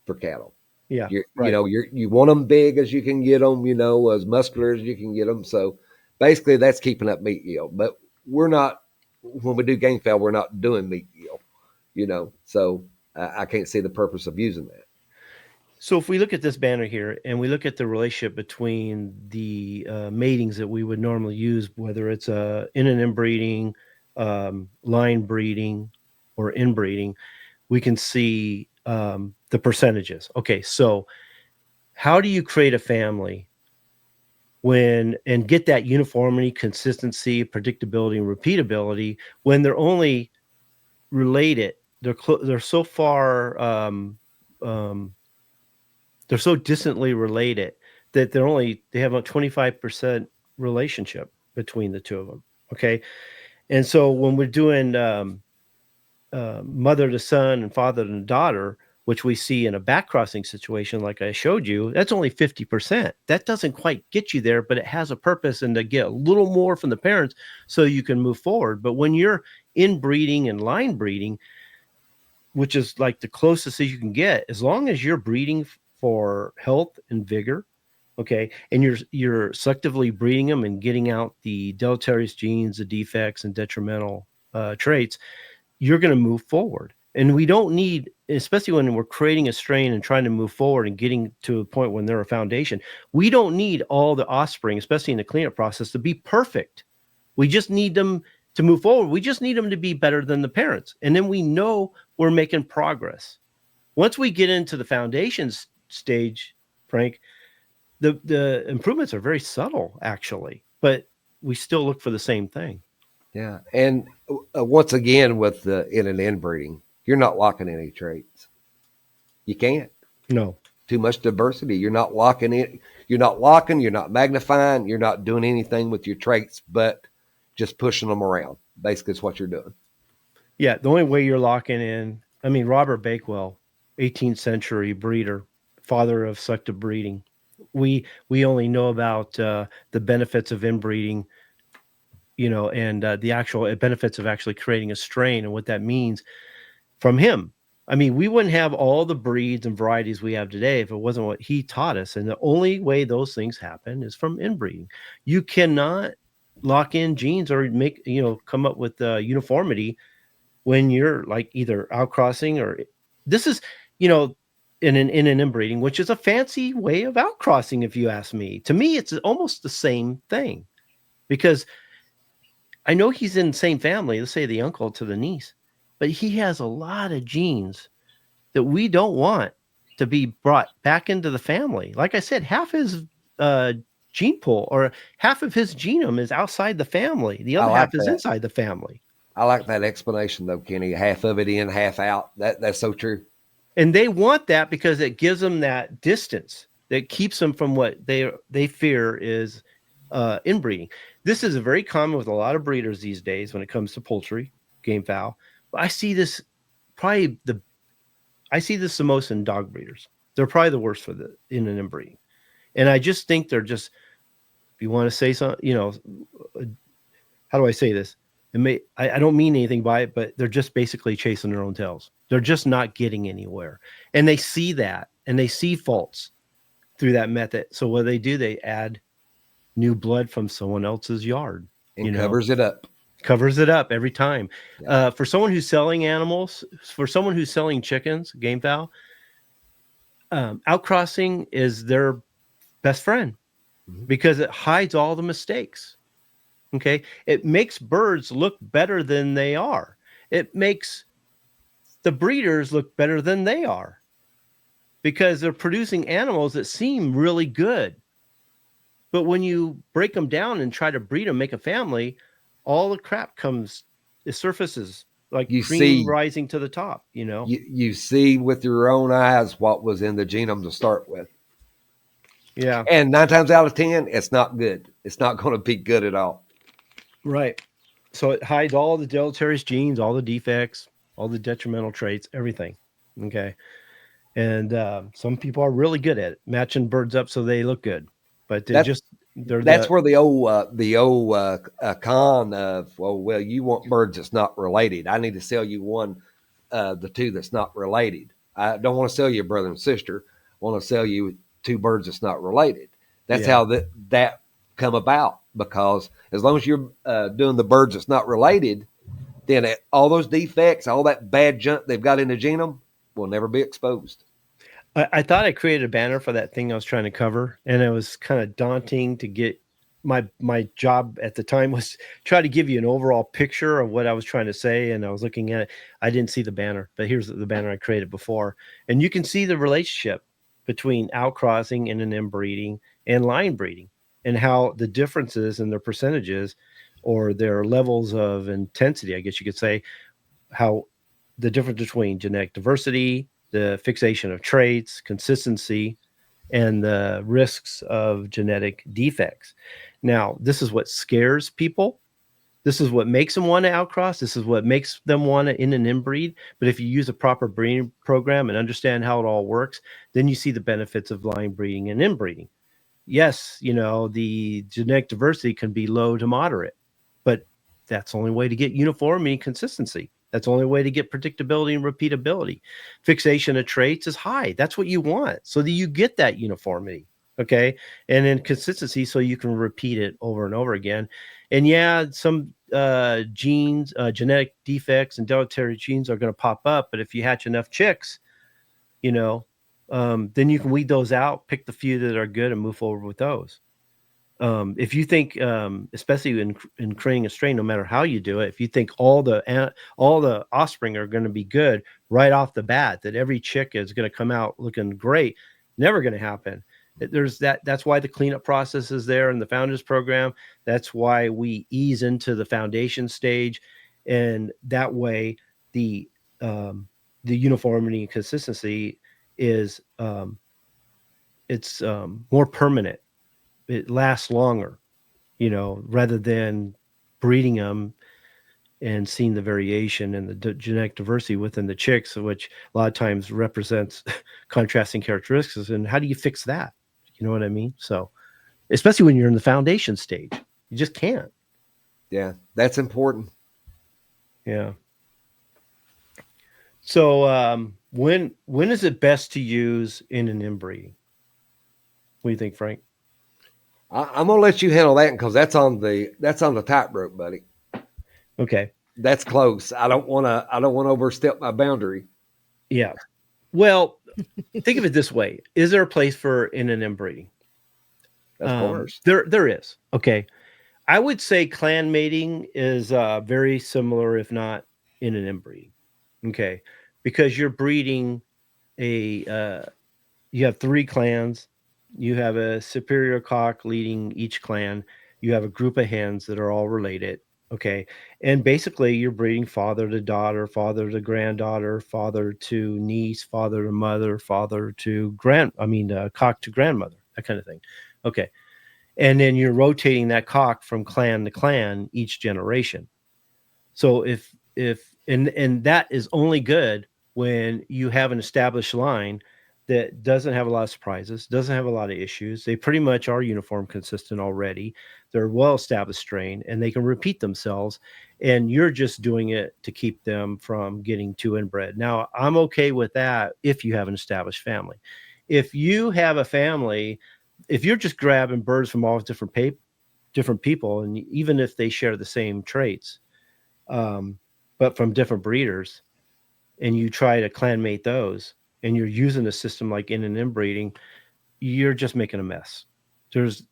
for cattle.
Yeah,
you know, you want them big as you can get them, you know, as muscular as you can get them. So basically that's keeping up meat yield, but we're not, when we do game fowl, we're not doing meat yield, you know, so I can't see the purpose of using that.
So if we look at this banner here and we look at the relationship between the matings that we would normally use, whether it's in and inbreeding, line breeding, or inbreeding, we can see the percentages. Okay, so how do you create a family and get that uniformity, consistency, predictability, and repeatability when they're only related? They're so far. They're so distantly related that they have a 25% relationship between the two of them. Okay. And so when we're doing mother to son and father to daughter, which we see in a backcrossing situation, like I showed you, that's only 50%. That doesn't quite get you there, but it has a purpose and to get a little more from the parents so you can move forward. But when you're inbreeding and line breeding, which is like the closest that you can get, as long as you're breeding for health and vigor, okay, and you're selectively breeding them and getting out the deleterious genes, the defects, and detrimental traits, you're going to move forward. And we don't need, especially when we're creating a strain and trying to move forward and getting to a point when they're a foundation, we don't need all the offspring, especially in the cleanup process, to be perfect. We just need them to move forward. We just need them to be better than the parents. And then we know we're making progress. Once we get into the foundations stage, Frank, the improvements are very subtle, actually, but we still look for the same thing.
Yeah. And once again, with in an inbreeding, you're not locking any traits. You can't.
No.
Too much diversity. You're not locking it. You're not magnifying. You're not doing anything with your traits, but just pushing them around. Basically, it's what you're doing.
Yeah. The only way you're locking in, I mean, Robert Bakewell, 18th century breeder, father of selective breeding. We only know about the benefits of inbreeding, and the actual benefits of actually creating a strain and what that means from him. I mean, we wouldn't have all the breeds and varieties we have today if it wasn't what he taught us. And the only way those things happen is from inbreeding. You cannot lock in genes or come up with uniformity when you're like either outcrossing or this is, in an inbreeding, which is a fancy way of outcrossing. If you ask me, to me, it's almost the same thing, because I know he's in the same family, let's say the uncle to the niece, but he has a lot of genes that we don't want to be brought back into the family. Like I said, half his gene pool or half of his genome is outside the family. The other half is inside the family.
I like that explanation though, Kenny. Half of it in, half out. That's so true.
And they want that because it gives them that distance that keeps them from what they fear is inbreeding. This is very common with a lot of breeders these days when it comes to poultry, game fowl. I see this the most in dog breeders. They're probably the worst in an inbreeding. And I just think they're just, if you want to say something, how do I say this? I don't mean anything by it, but they're just basically chasing their own tails. They're just not getting anywhere. And they see that, and they see faults through that method. So what do, they add new blood from someone else's yard.
And covers it up.
Covers it up every time. Yeah. For someone who's selling animals, for someone who's selling chickens, game fowl, outcrossing is their best friend because it hides all the mistakes. Okay. It makes birds look better than they are. It makes the breeders look better than they are because they're producing animals that seem really good. But when you break them down and try to breed them, make a family, all the crap it surfaces like cream rising to the top,
You see with your own eyes what was in the genome to start with.
Yeah.
And 9 times out of 10, it's not good. It's not going to be good at all.
Right. So it hides all the deleterious genes, all the defects, all the detrimental traits, everything. Okay. And some people are really good at it, matching birds up so they look good. But that's
where the old con of, well, you want birds that's not related. I need to sell you one, the two that's not related. I don't want to sell you a brother and sister. I want to sell you 2 birds that's not related. That's how that come about, because as long as you're doing the birds that's not related, then all those defects, all that bad junk they've got in the genome will never be exposed.
I thought I created a banner for that thing I was trying to cover, and it was kind of daunting to get. My job at the time was try to give you an overall picture of what I was trying to say, and I was looking at it. I didn't see the banner, but here's the banner I created before, and you can see the relationship between outcrossing and an inbreeding and line breeding, and how the differences in their percentages or their levels of intensity, I guess you could say, how the difference between genetic diversity, the fixation of traits, consistency, and the risks of genetic defects. Now, this is what scares people. This is what makes them want to outcross. This is what makes them want to in and inbreed. But if you use a proper breeding program and understand how it all works, then you see the benefits of line breeding and inbreeding. Yes, the genetic diversity can be low to moderate, but that's the only way to get uniformity and consistency. That's the only way to get predictability and repeatability. Fixation of traits is high. That's what you want, so that you get that uniformity, okay? And then consistency, so you can repeat it over and over again. And some genes, genetic defects and deleterious genes are going to pop up, but if you hatch enough chicks, then you can weed those out, pick the few that are good and move forward with those. If you think, especially in creating a strain, no matter how you do it, if you think all the offspring are going to be good right off the bat, that every chick is going to come out looking great, never going to happen. That's why the cleanup process is there in the Founders Program. That's why we ease into the foundation stage, and that way the uniformity and consistency is it's more permanent. It lasts longer, rather than breeding them and seeing the variation and the genetic diversity within the chicks, which a lot of times represents contrasting characteristics. And how do you fix that? You know what I mean? So, especially when you're in the foundation stage, you just can't.
Yeah, that's important.
Yeah. So, when is it best to use in an inbreeding? What do you think, Frank?
I'm gonna let you handle that because that's on the tightrope, buddy.
Okay.
That's close. I don't want to overstep my boundary.
Yeah. Well, think of it this way: is there a place for in an inbreeding?
Of course,
there is. Okay, I would say clan mating is very similar, if not in an inbreeding. Okay, because you're breeding you have 3 clans. You have a superior cock leading each clan. You have a group of hens that are all related. Okay. And basically you're breeding father to daughter, father to granddaughter, father to niece, father to mother, father to cock to grandmother, that kind of thing. Okay. And then you're rotating that cock from clan to clan each generation. So if and that is only good when you have an established line that doesn't have a lot of surprises, doesn't have a lot of issues. They pretty much are uniform consistent already. They're well established strain and they can repeat themselves. And you're just doing it to keep them from getting too inbred. Now, I'm okay with that if you have an established family. If you have a family, if you're just grabbing birds from all different people, and even if they share the same traits, but from different breeders, and you try to clan mate those, and you're using a system like in and inbreeding, you're just making a mess.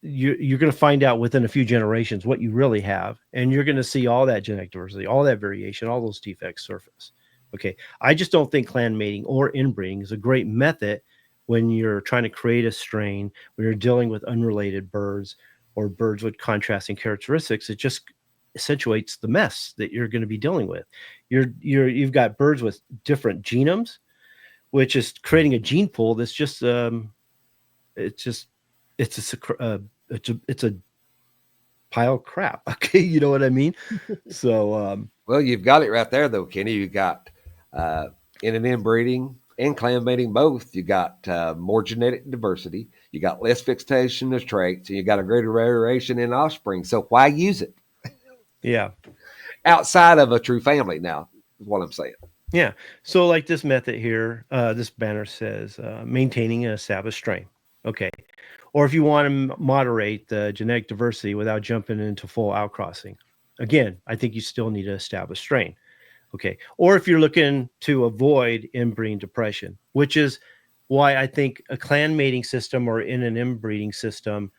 You're going to find out within a few generations what you really have, and you're going to see all that genetic diversity, all that variation, all those defects surface. Okay, I just don't think clan mating or inbreeding is a great method when you're trying to create a strain, when you're dealing with unrelated birds or birds with contrasting characteristics. It just accentuates the mess that you're going to be dealing with. You've got birds with different genomes, which is creating a gene pool that's just it's a pile of crap. Okay, you know what I mean? So
well, you've got it right there, though, Kenny. You got in and inbreeding and clan mating both. You got more genetic diversity. You got less fixation of traits, and you got a greater variation in offspring. So why use it?
Yeah.
Outside of a true family, now is what I'm saying.
Yeah. So like this method here, this banner says maintaining an established strain. Okay. Or if you want to moderate the genetic diversity without jumping into full outcrossing, again, I think you still need to establish strain. Okay. Or if you're looking to avoid inbreeding depression, which is why I think a clan mating system or in an inbreeding system,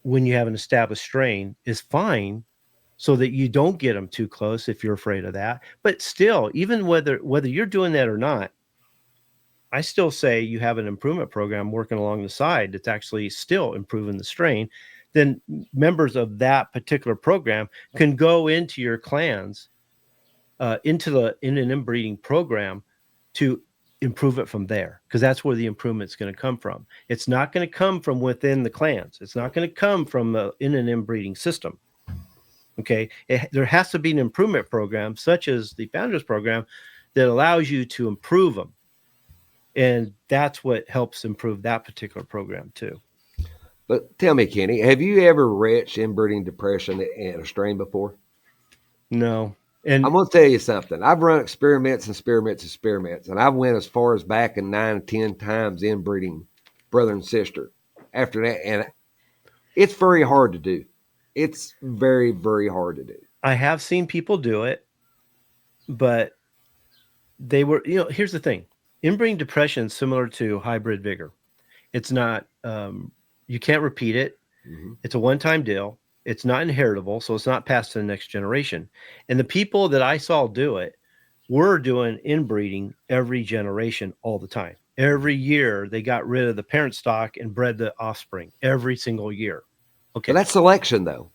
when you have an established strain, is fine, so that you don't get them too close if you're afraid of that. But still, even whether you're doing that or not, I still say you have an improvement program working along the side that's actually still improving the strain. Then members of that particular program can go into your clans, in an inbreeding program, to improve it from there, because that's where the improvement's going to come from. It's not going to come from within the clans. It's not going to come from in an inbreeding system. Okay, there has to be an improvement program, such as the Founders Program, that allows you to improve them, and that's what helps improve that particular program too.
But tell me, Kenny, have you ever reached inbreeding depression in a strain before?
No, and
I'm going to tell you something. I've run experiments, and I went as far as back in 9 or 10 times inbreeding brother and sister after that, and it's very hard to do. It's very, very hard to do.
I have seen people do it, but they were, here's the thing. Inbreeding depression is similar to hybrid vigor. It's not, you can't repeat it. It's a one-time deal. It's not inheritable, so it's not passed to the next generation. And the people that I saw do it were doing inbreeding every generation all the time. Every year they got rid of the parent stock and bred the offspring every single year. Okay.
But that's selection, though.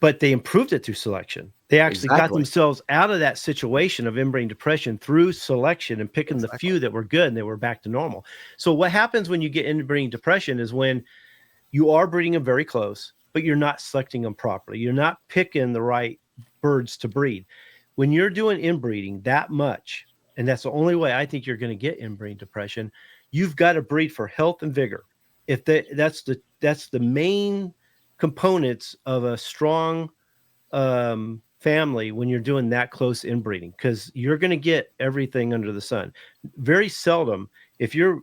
But they improved it through selection. They actually got
Exactly.
themselves out of that situation of inbreeding depression through selection and picking the few that were good, and they were back to normal. So what happens when you get inbreeding depression is when you are breeding them very close, but you're not selecting them properly. You're not picking the right birds to breed. When you're doing inbreeding that much, and that's the only way I think you're going to get inbreeding depression, you've got to breed for health and vigor. If that's the main components of a strong family when you're doing that close inbreeding, because you're going to get everything under the sun. Very seldom, if you're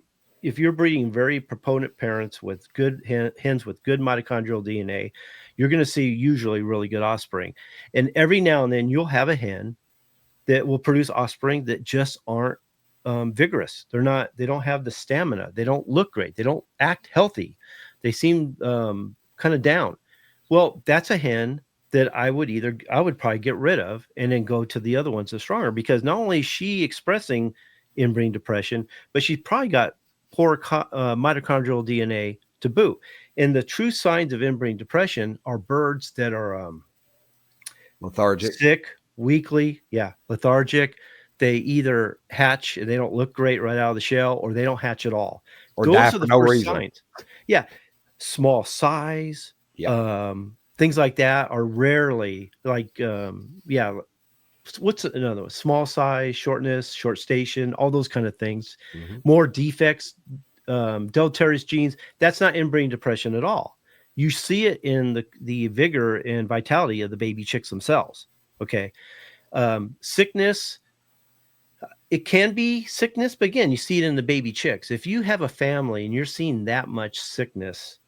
breeding very proponent parents with good hens with good mitochondrial DNA, you're going to see usually really good offspring. And every now and then you'll have a hen that will produce offspring that just aren't vigorous. They don't have the stamina. They don't look great. They don't act healthy. They seem kind of down. Well, that's a hen that I would probably get rid of and then go to the other ones that are stronger, because not only is she expressing inbreeding depression, but she's probably got poor mitochondrial DNA to boot. And the true signs of inbreeding depression are birds that are
Lethargic,
sick, weakly, lethargic. They either hatch and they don't look great right out of the shell, or they don't hatch at all.
or
Those
die
are
for
the
no
first
reason.
signs. Yeah, small size.
Yeah.
Things like that are rarely like what's another one? Small size, shortness, short station, all those kind of things. More defects, deleterious genes. That's not inbreeding depression at all. You see it in the vigor and vitality of the baby chicks themselves. Okay. Sickness, it can be sickness, but again, you see it in the baby chicks. If you have a family and you're seeing that much sickness,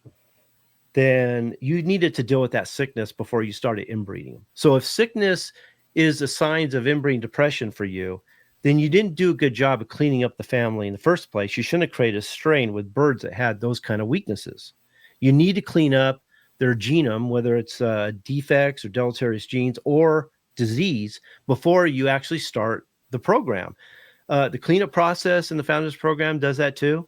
then you needed to deal with that sickness before you started inbreeding. So if sickness is the signs of inbreeding depression for you, then you didn't do a good job of cleaning up the family in the first place. You shouldn't have created a strain with birds that had those kind of weaknesses. You need to clean up their genome, whether it's defects or deleterious genes or disease, before you actually start the program. The cleanup process in the Founders Program does that too.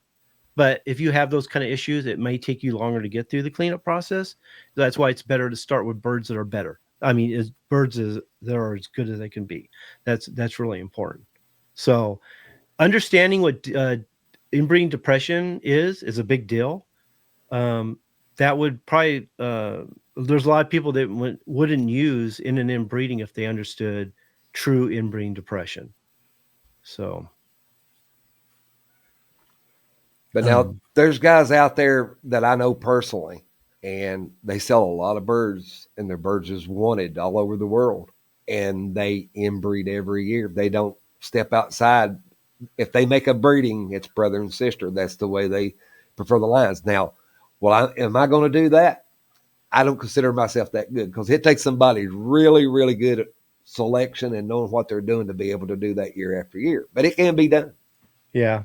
But if you have those kind of issues, it may take you longer to get through the cleanup process. That's why it's better to start with birds that are better. I mean, birds that are as good as they can be. That's really important. So understanding what inbreeding depression is a big deal. That would probably, there's a lot of people that wouldn't use in an inbreeding if they understood true inbreeding depression. So.
But now there's guys out there that I know personally, and they sell a lot of birds, and their birds is wanted all over the world, and they inbreed every year. They don't step outside. If they make a breeding, it's brother and sister. That's the way they prefer the lines. Now, am I going to do that? I don't consider myself that good, because it takes somebody really, really good at selection and knowing what they're doing to be able to do that year after year. But it can be done.
Yeah.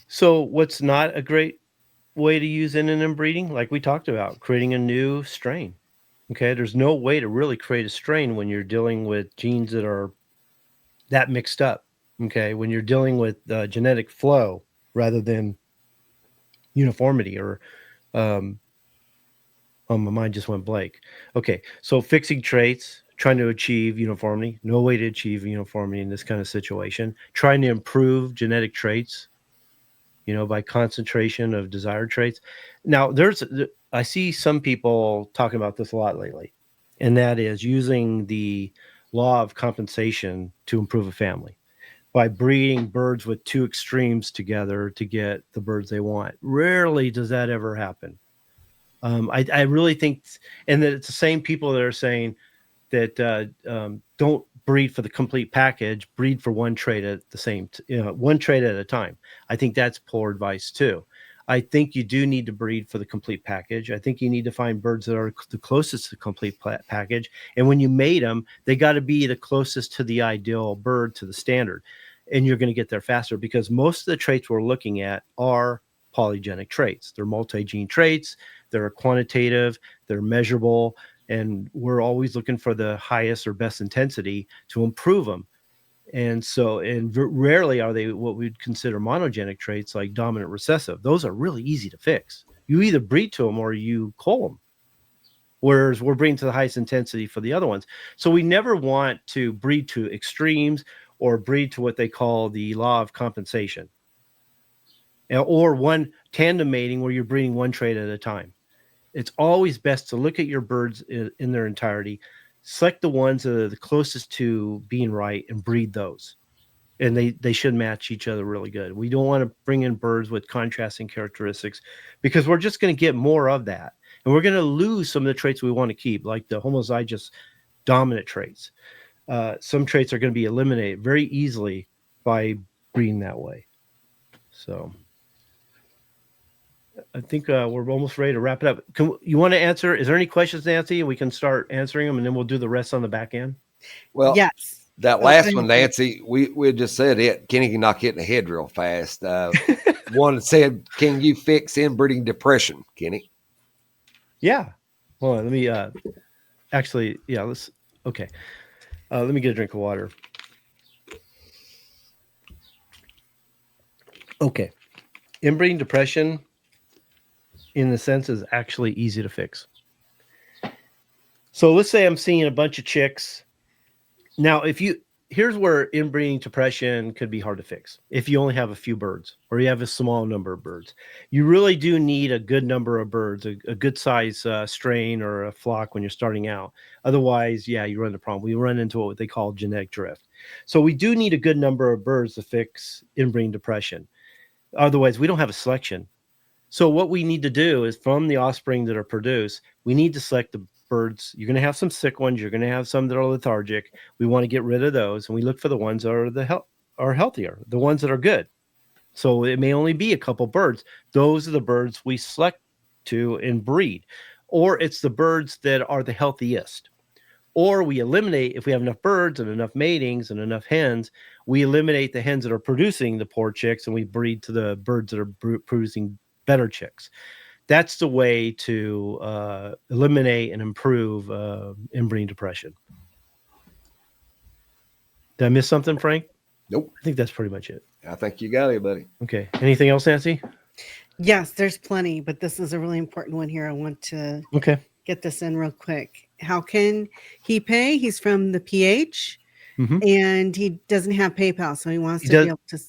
So what's not a great way to use in an inbreeding? Like we talked about, creating a new strain. Okay. There's no way to really create a strain when you're dealing with genes that are that mixed up. Okay. When you're dealing with genetic flow rather than uniformity, or my mind just went blank. Okay. So fixing traits, trying to achieve uniformity, no way to achieve uniformity in this kind of situation. Trying to improve genetic traits, by concentration of desired traits. Now, I see some people talking about this a lot lately, and that is using the law of compensation to improve a family by breeding birds with two extremes together to get the birds they want. Rarely does that ever happen. I really think, and that it's the same people that are saying that don't breed for the complete package, breed for one trait at one trait at a time. I think that's poor advice too. I think you do need to breed for the complete package. I think you need to find birds that are the closest to the complete package. And when you mate them, they got to be the closest to the ideal bird, to the standard. And you're going to get there faster, because most of the traits we're looking at are polygenic traits. They're multi-gene traits. they're quantitative, they're measurable, and we're always looking for the highest or best intensity to improve them. And so, rarely are they what we'd consider monogenic traits like dominant recessive. Those are really easy to fix. You either breed to them or you cull them. Whereas we're breeding to the highest intensity for the other ones. So we never want to breed to extremes or breed to what they call the law of compensation. Or one tandem mating where you're breeding one trait at a time. It's always best to look at your birds in their entirety, select the ones that are the closest to being right and breed those. And they should match each other really good. We don't want to bring in birds with contrasting characteristics because we're just going to get more of that. And we're going to lose some of the traits we want to keep, like the homozygous dominant traits. Some traits are going to be eliminated very easily by breeding that way. So I think we're almost ready to wrap it up. You want to answer? Is there any questions, Nancy? We can start answering them, and then we'll do the rest on the back end.
Well,
yes.
That last one, Nancy, we just said it. Kenny can knock it in the head real fast. One said, "Can you fix inbreeding depression, Kenny?"
Yeah. Hold on. Let me actually. Yeah. Let's. Okay. Let me get a drink of water. Okay. Inbreeding depression, in the sense, is actually easy to fix. So let's say I'm seeing a bunch of chicks. Now, here's where inbreeding depression could be hard to fix. If you only have a few birds or you have a small number of birds, you really do need a good number of birds, a good size strain or a flock when you're starting out. Otherwise, yeah, you run the problem. We run into what they call genetic drift. So we do need a good number of birds to fix inbreeding depression. Otherwise, we don't have a selection. So what we need to do is, from the offspring that are produced, we need to select the birds. You're going to have some sick ones. You're going to have some that are lethargic. We want to get rid of those, and we look for the ones that are healthier, the ones that are good. So it may only be a couple birds. Those are the birds we select to and breed, or it's the birds that are the healthiest. Or we eliminate, if we have enough birds and enough matings and enough hens, we eliminate the hens that are producing the poor chicks, and we breed to the birds that are producing better chicks. That's the way to eliminate and improve inbreeding depression. Did I miss something, Frank?
Nope.
I think that's pretty much it.
I think you got it, buddy.
Okay. Anything else, Nancy?
Yes, there's plenty, but this is a really important one here. I want to get this in real quick. How can he pay? He's from the PH, and he doesn't have PayPal, so he wants to be able to.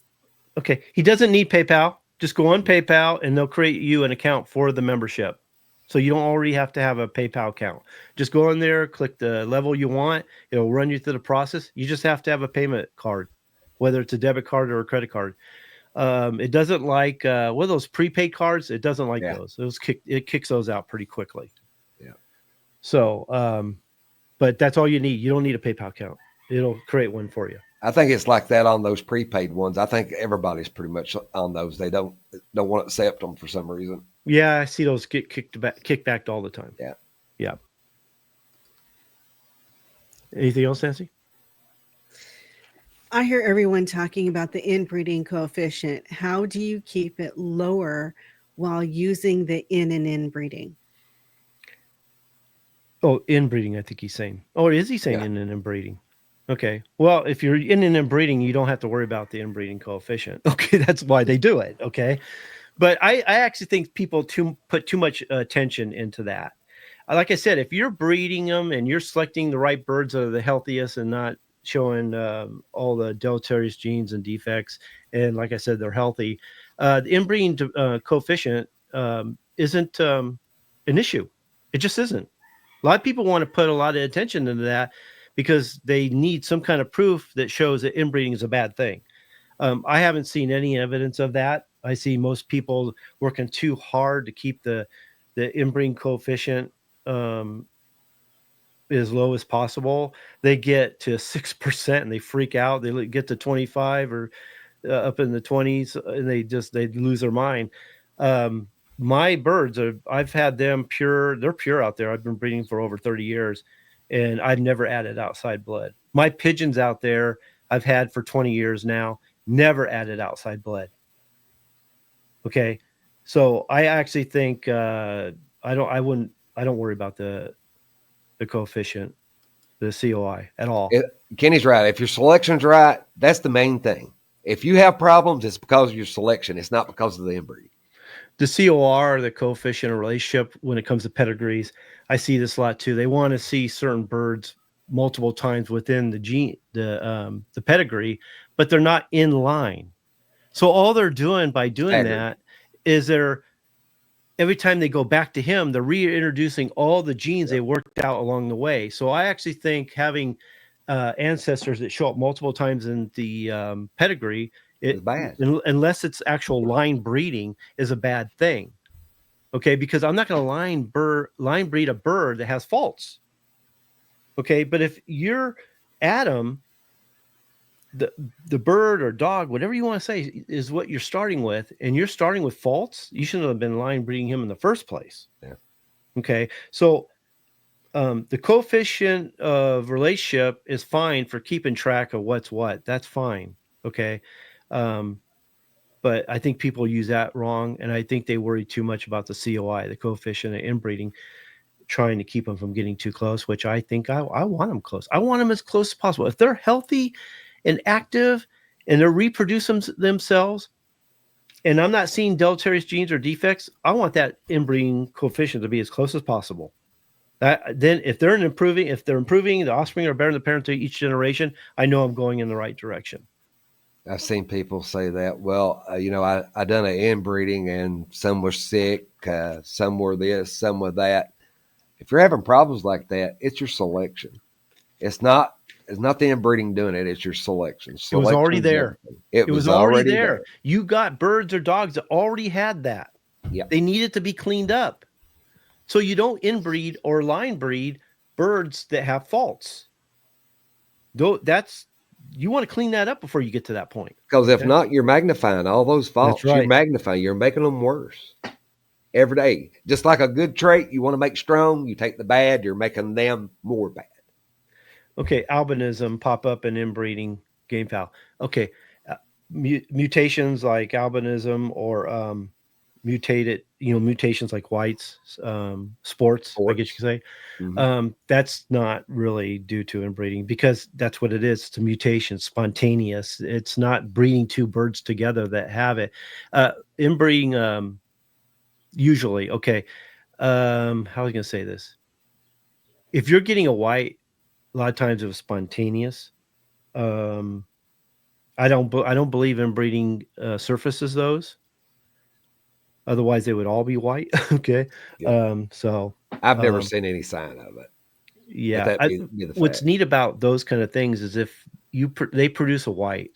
Okay. He doesn't need PayPal. Just go on PayPal, and they'll create you an account for the membership. So you don't already have to have a PayPal account. Just go in there, click the level you want. It'll run you through the process. You just have to have a payment card, whether it's a debit card or a credit card. It doesn't like what are those prepaid cards? It doesn't like those. It kicks those out pretty quickly.
Yeah.
So, but that's all you need. You don't need a PayPal account. It'll create one for you.
I think it's like that on those prepaid ones. I think everybody's pretty much on those. They don't want to accept them for some reason.
Yeah, I see those get kicked back all the time.
Yeah.
Yeah. Anything else, Nancy?
I hear everyone talking about the inbreeding coefficient. How do you keep it lower while using the in and inbreeding?
Oh, inbreeding, I think he's saying. Oh, is he saying in and inbreeding? Okay. Well, if you're in and inbreeding, you don't have to worry about the inbreeding coefficient. Okay, that's why they do it. Okay. But I actually think people put too much attention into that. Like I said, if you're breeding them and you're selecting the right birds that are the healthiest and not showing all the deleterious genes and defects, and like I said, they're healthy, the inbreeding coefficient isn't an issue. It just isn't. A lot of people want to put a lot of attention into that because they need some kind of proof that shows that inbreeding is a bad thing. I haven't seen any evidence of that. I see most people working too hard to keep the inbreeding coefficient as low as possible. They get to 6% and they freak out. They get to 25 or up in the 20s and they lose their mind. My birds I've had them pure. They're pure out there. I've been breeding for over 30 years and I've never added outside blood. My pigeons out there I've had for 20 years now, never added outside blood. Okay. So I actually think, I I don't worry about the coefficient, the COI at all.
Kenny's right. If your selection's right, that's the main thing. If you have problems, it's because of your selection. It's not because of the inbreeding.
The COR, the coefficient of relationship, when it comes to pedigrees, I see this a lot too. They want to see certain birds multiple times within the pedigree, but they're not in line. So all they're doing by doing that is every time they go back to him, they're reintroducing all the genes they worked out along the way. So I actually think having ancestors that show up multiple times in the pedigree,
bad.
Unless it's actual line breeding, is a bad thing. Okay, because I'm not going to line breed a bird that has faults. Okay, but if you're Adam, the bird or dog, whatever you want to say, is what you're starting with, and you're starting with faults, you shouldn't have been line breeding him in the first place.
Yeah.
Okay, so the coefficient of relationship is fine for keeping track of what's what. That's fine. Okay. But I think people use that wrong, and I think they worry too much about the COI, the coefficient of inbreeding, trying to keep them from getting too close, which I think I want them close. I want them as close as possible. If they're healthy and active and they're reproducing themselves, and I'm not seeing deleterious genes or defects, I want that inbreeding coefficient to be as close as possible. Then if they're improving, the offspring are better than the parents each generation, I know I'm going in the right direction.
I've seen people say that. Well, I done an inbreeding and some were sick, some were this, some were that. If you're having problems like that, it's your selection. It's not the inbreeding doing it. It's your selection.
It was already there.
It was already there.
You got birds or dogs that already had that.
Yeah.
They needed to be cleaned up. So you don't inbreed or line breed birds that have faults. You want to clean that up before you get to that point.
Because if not, you're magnifying all those faults.
That's right.
You're magnifying. You're making them worse every day. Just like a good trait you want to make strong, you take the bad, you're making them more bad.
Okay, albinism pop up in inbreeding game fowl. Okay, mutations like albinism or mutations like whites, sports, I guess you could say. Mm-hmm. That's not really due to inbreeding, because that's what it is. It's a mutation, spontaneous. It's not breeding two birds together that have it. Inbreeding, usually, okay. How was I going to say this? If you're getting a white, a lot of times it was spontaneous. I don't believe inbreeding surfaces those. Otherwise, they would all be white. Okay. Yeah. So
I've never seen any sign of it.
Yeah. What's neat about those kind of things is if they produce a white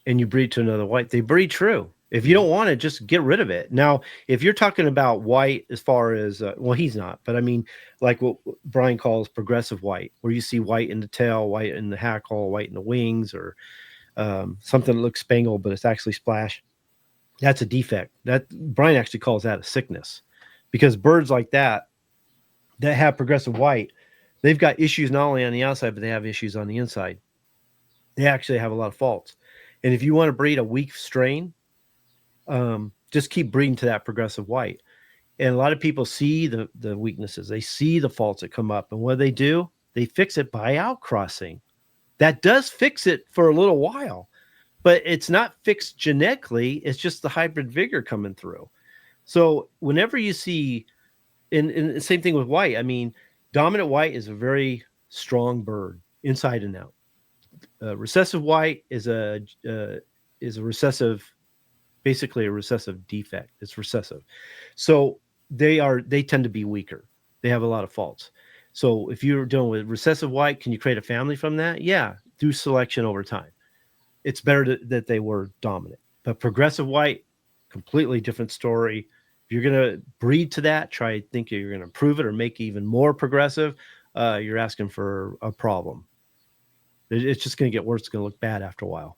and you breed to another white, they breed true. If you don't want it, just get rid of it. Now, if you're talking about white as far as, he's not, but I mean, like what Brian calls progressive white, where you see white in the tail, white in the hackle, white in the wings, or something that looks spangled, but it's actually splashed. That's a defect. That Brian actually calls that a sickness, because birds like that have progressive white, they've got issues not only on the outside, but they have issues on the inside. They actually have a lot of faults. And if you want to breed a weak strain, just keep breeding to that progressive white. And a lot of people see the weaknesses. They see the faults that come up. And what do? They fix it by outcrossing. That does fix it for a little while, but it's not fixed genetically. It's just the hybrid vigor coming through. So whenever you see, and the same thing with white, I mean, dominant white is a very strong bird inside and out. Recessive white is a recessive, basically a recessive defect. It's recessive. So they tend to be weaker. They have a lot of faults. So if you're dealing with recessive white, can you create a family from that? Yeah, through selection over time. It's better that they were dominant. But progressive white, completely different story. If you're going to breed to that, try to think you're going to improve it or make it even more progressive, you're asking for a problem. It's just going to get worse. It's going to look bad after a while.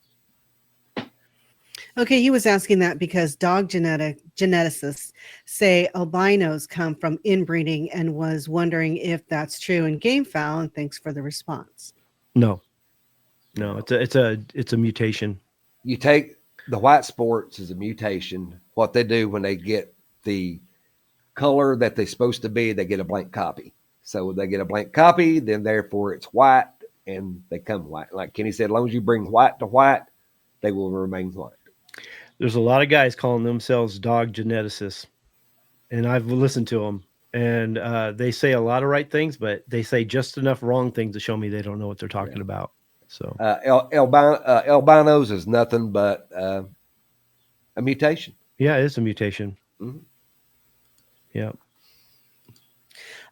Okay, he was asking that because dog geneticists say albinos come from inbreeding, and was wondering if that's true in game fowl, and thanks for the response.
No, it's a mutation.
You take the white sports as a mutation. What they do when they get the color that they're supposed to be, they get a blank copy. So they get a blank copy, then therefore it's white, and they come white. Like Kenny said, as long as you bring white to white, they will remain white.
There's a lot of guys calling themselves dog geneticists, and I've listened to them, and they say a lot of right things, but they say just enough wrong things to show me they don't know what they're talking about. So
albinos is nothing but a mutation.
Yeah, it is a mutation.
Mm-hmm.
Yeah.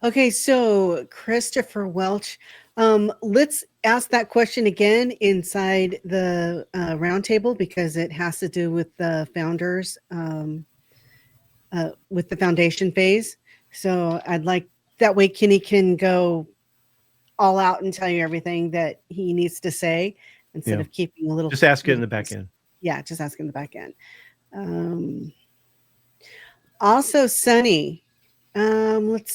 Okay, so Christopher Welch, let's ask that question again inside the roundtable because it has to do with the founders, with the foundation phase. So I'd like that way Kenny can go all out and tell you everything that he needs to say instead of keeping a little.
Just ask it in the back end.
Yeah, just ask in the back end. Also, Sunny. Let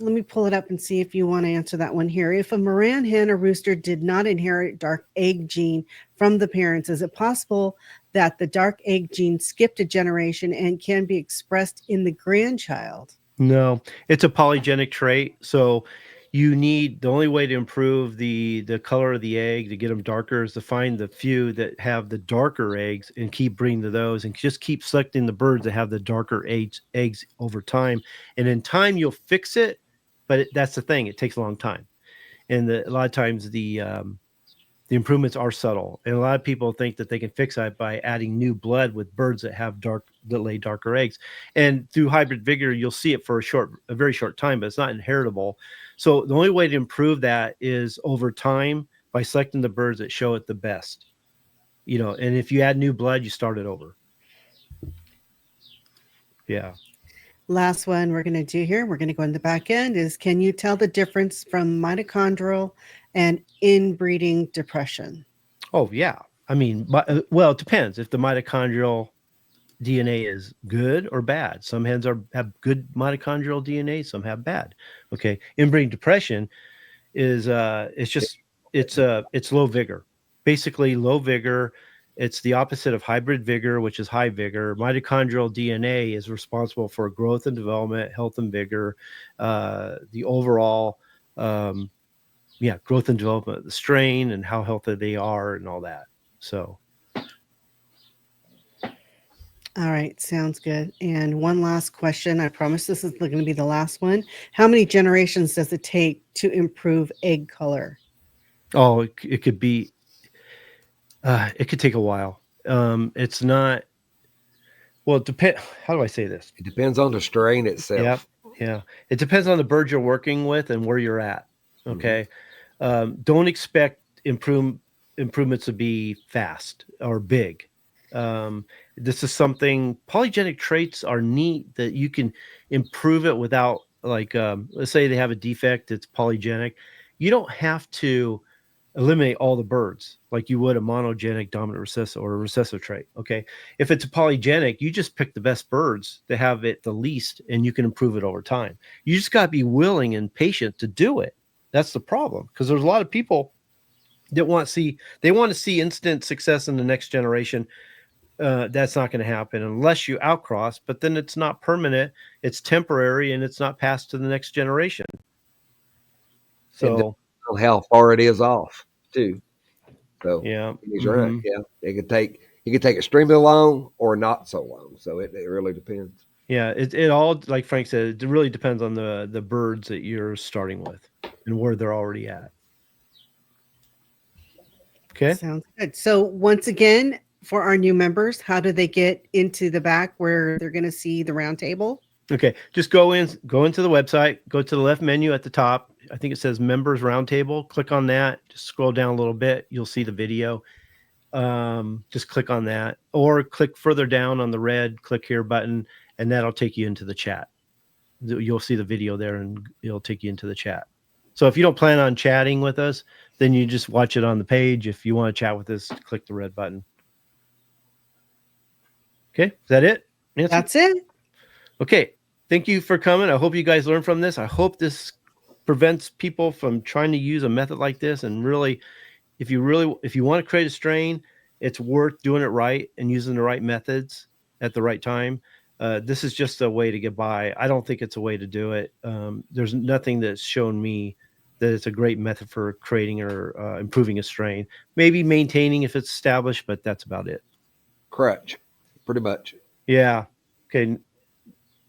me pull it up and see if you want to answer that one here. If a Moran hen or rooster did not inherit dark egg gene from the parents, is it possible that the dark egg gene skipped a generation and can be expressed in the grandchild?
No, it's a polygenic trait. So the only way to improve the color of the egg to get them darker is to find the few that have the darker eggs and keep breeding to those and just keep selecting the birds that have the darker eggs over time. And in time you'll fix it, but that's the thing. It takes a long time. And a lot of times the improvements are subtle. And a lot of people think that they can fix that by adding new blood with birds that lay darker eggs. And through hybrid vigor, you'll see it for a very short time, but it's not inheritable. So the only way to improve that is over time by selecting the birds that show it the best. And if you add new blood, you start it over. Yeah.
Last one we're going to do here, we're going to go in the back end, is can you tell the difference from mitochondrial and inbreeding depression?
Oh, yeah. I mean, well, it depends if the mitochondrial DNA is good or bad. Some hens have good mitochondrial DNA, some have bad. Okay. Inbreeding depression is it's low vigor. Basically low vigor. It's the opposite of hybrid vigor, which is high vigor. Mitochondrial DNA is responsible for growth and development, health and vigor, the overall growth and development of the strain and how healthy they are and all that. So
all right, sounds good. And one last question. I promise this is going to be the last one. How many generations does it take to improve egg color?
Oh, it could be. It could take a while. It's not. Well, it depends. How do I say this?
It depends on the strain itself.
Yeah. It depends on the bird you're working with and where you're at. Okay. Don't expect improvements to be fast or big. This is something, polygenic traits are neat that you can improve it without, like, let's say they have a defect, it's polygenic. You don't have to eliminate all the birds like you would a monogenic dominant recessive or a recessive trait. Okay. If it's a polygenic, you just pick the best birds that have it the least and you can improve it over time. You just got to be willing and patient to do it. That's the problem. Because there's a lot of people that want to see instant success in the next generation. That's not going to happen unless you outcross, but then it's not permanent, it's temporary, and it's not passed to the next generation. So
how far it is off too. So
yeah,
he's right. Yeah, it could take extremely long or not so long. So it really depends.
Yeah, it all, like Frank said, it really depends on the birds that you're starting with and where they're already at. Okay,
sounds good. So once again, for our new members, how do they get into the back where they're going to see the roundtable?
Okay, just go into the website, go to the left menu at the top. I think it says Members Roundtable. Click on that. Just scroll down a little bit. You'll see the video. Just click on that, or click further down on the red click here button, and that'll take you into the chat. You'll see the video there, and it'll take you into the chat. So if you don't plan on chatting with us, then you just watch it on the page. If you want to chat with us, click the red button. Okay, is that it, Nancy?
That's it.
Okay, thank you for coming. I hope you guys learned from this. I hope this prevents people from trying to use a method like this. And really, if you want to create a strain, it's worth doing it right and using the right methods at the right time. This is just a way to get by. I don't think it's a way to do it. There's nothing that's shown me that it's a great method for creating or improving a strain. Maybe maintaining if it's established, but that's about it.
Crutch, pretty much.
Yeah. Okay.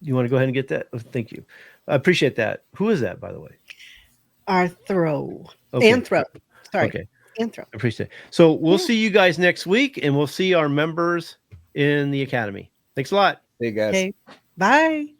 You want to go ahead and get that? Oh, thank you. I appreciate that. Who is that, by the way?
Arthro.
Okay.
Anthro. Sorry.
Okay.
Anthro.
I appreciate it. So we'll see you guys next week, and we'll see our members in the academy. Thanks a lot.
Hey, guys.
Okay. Bye.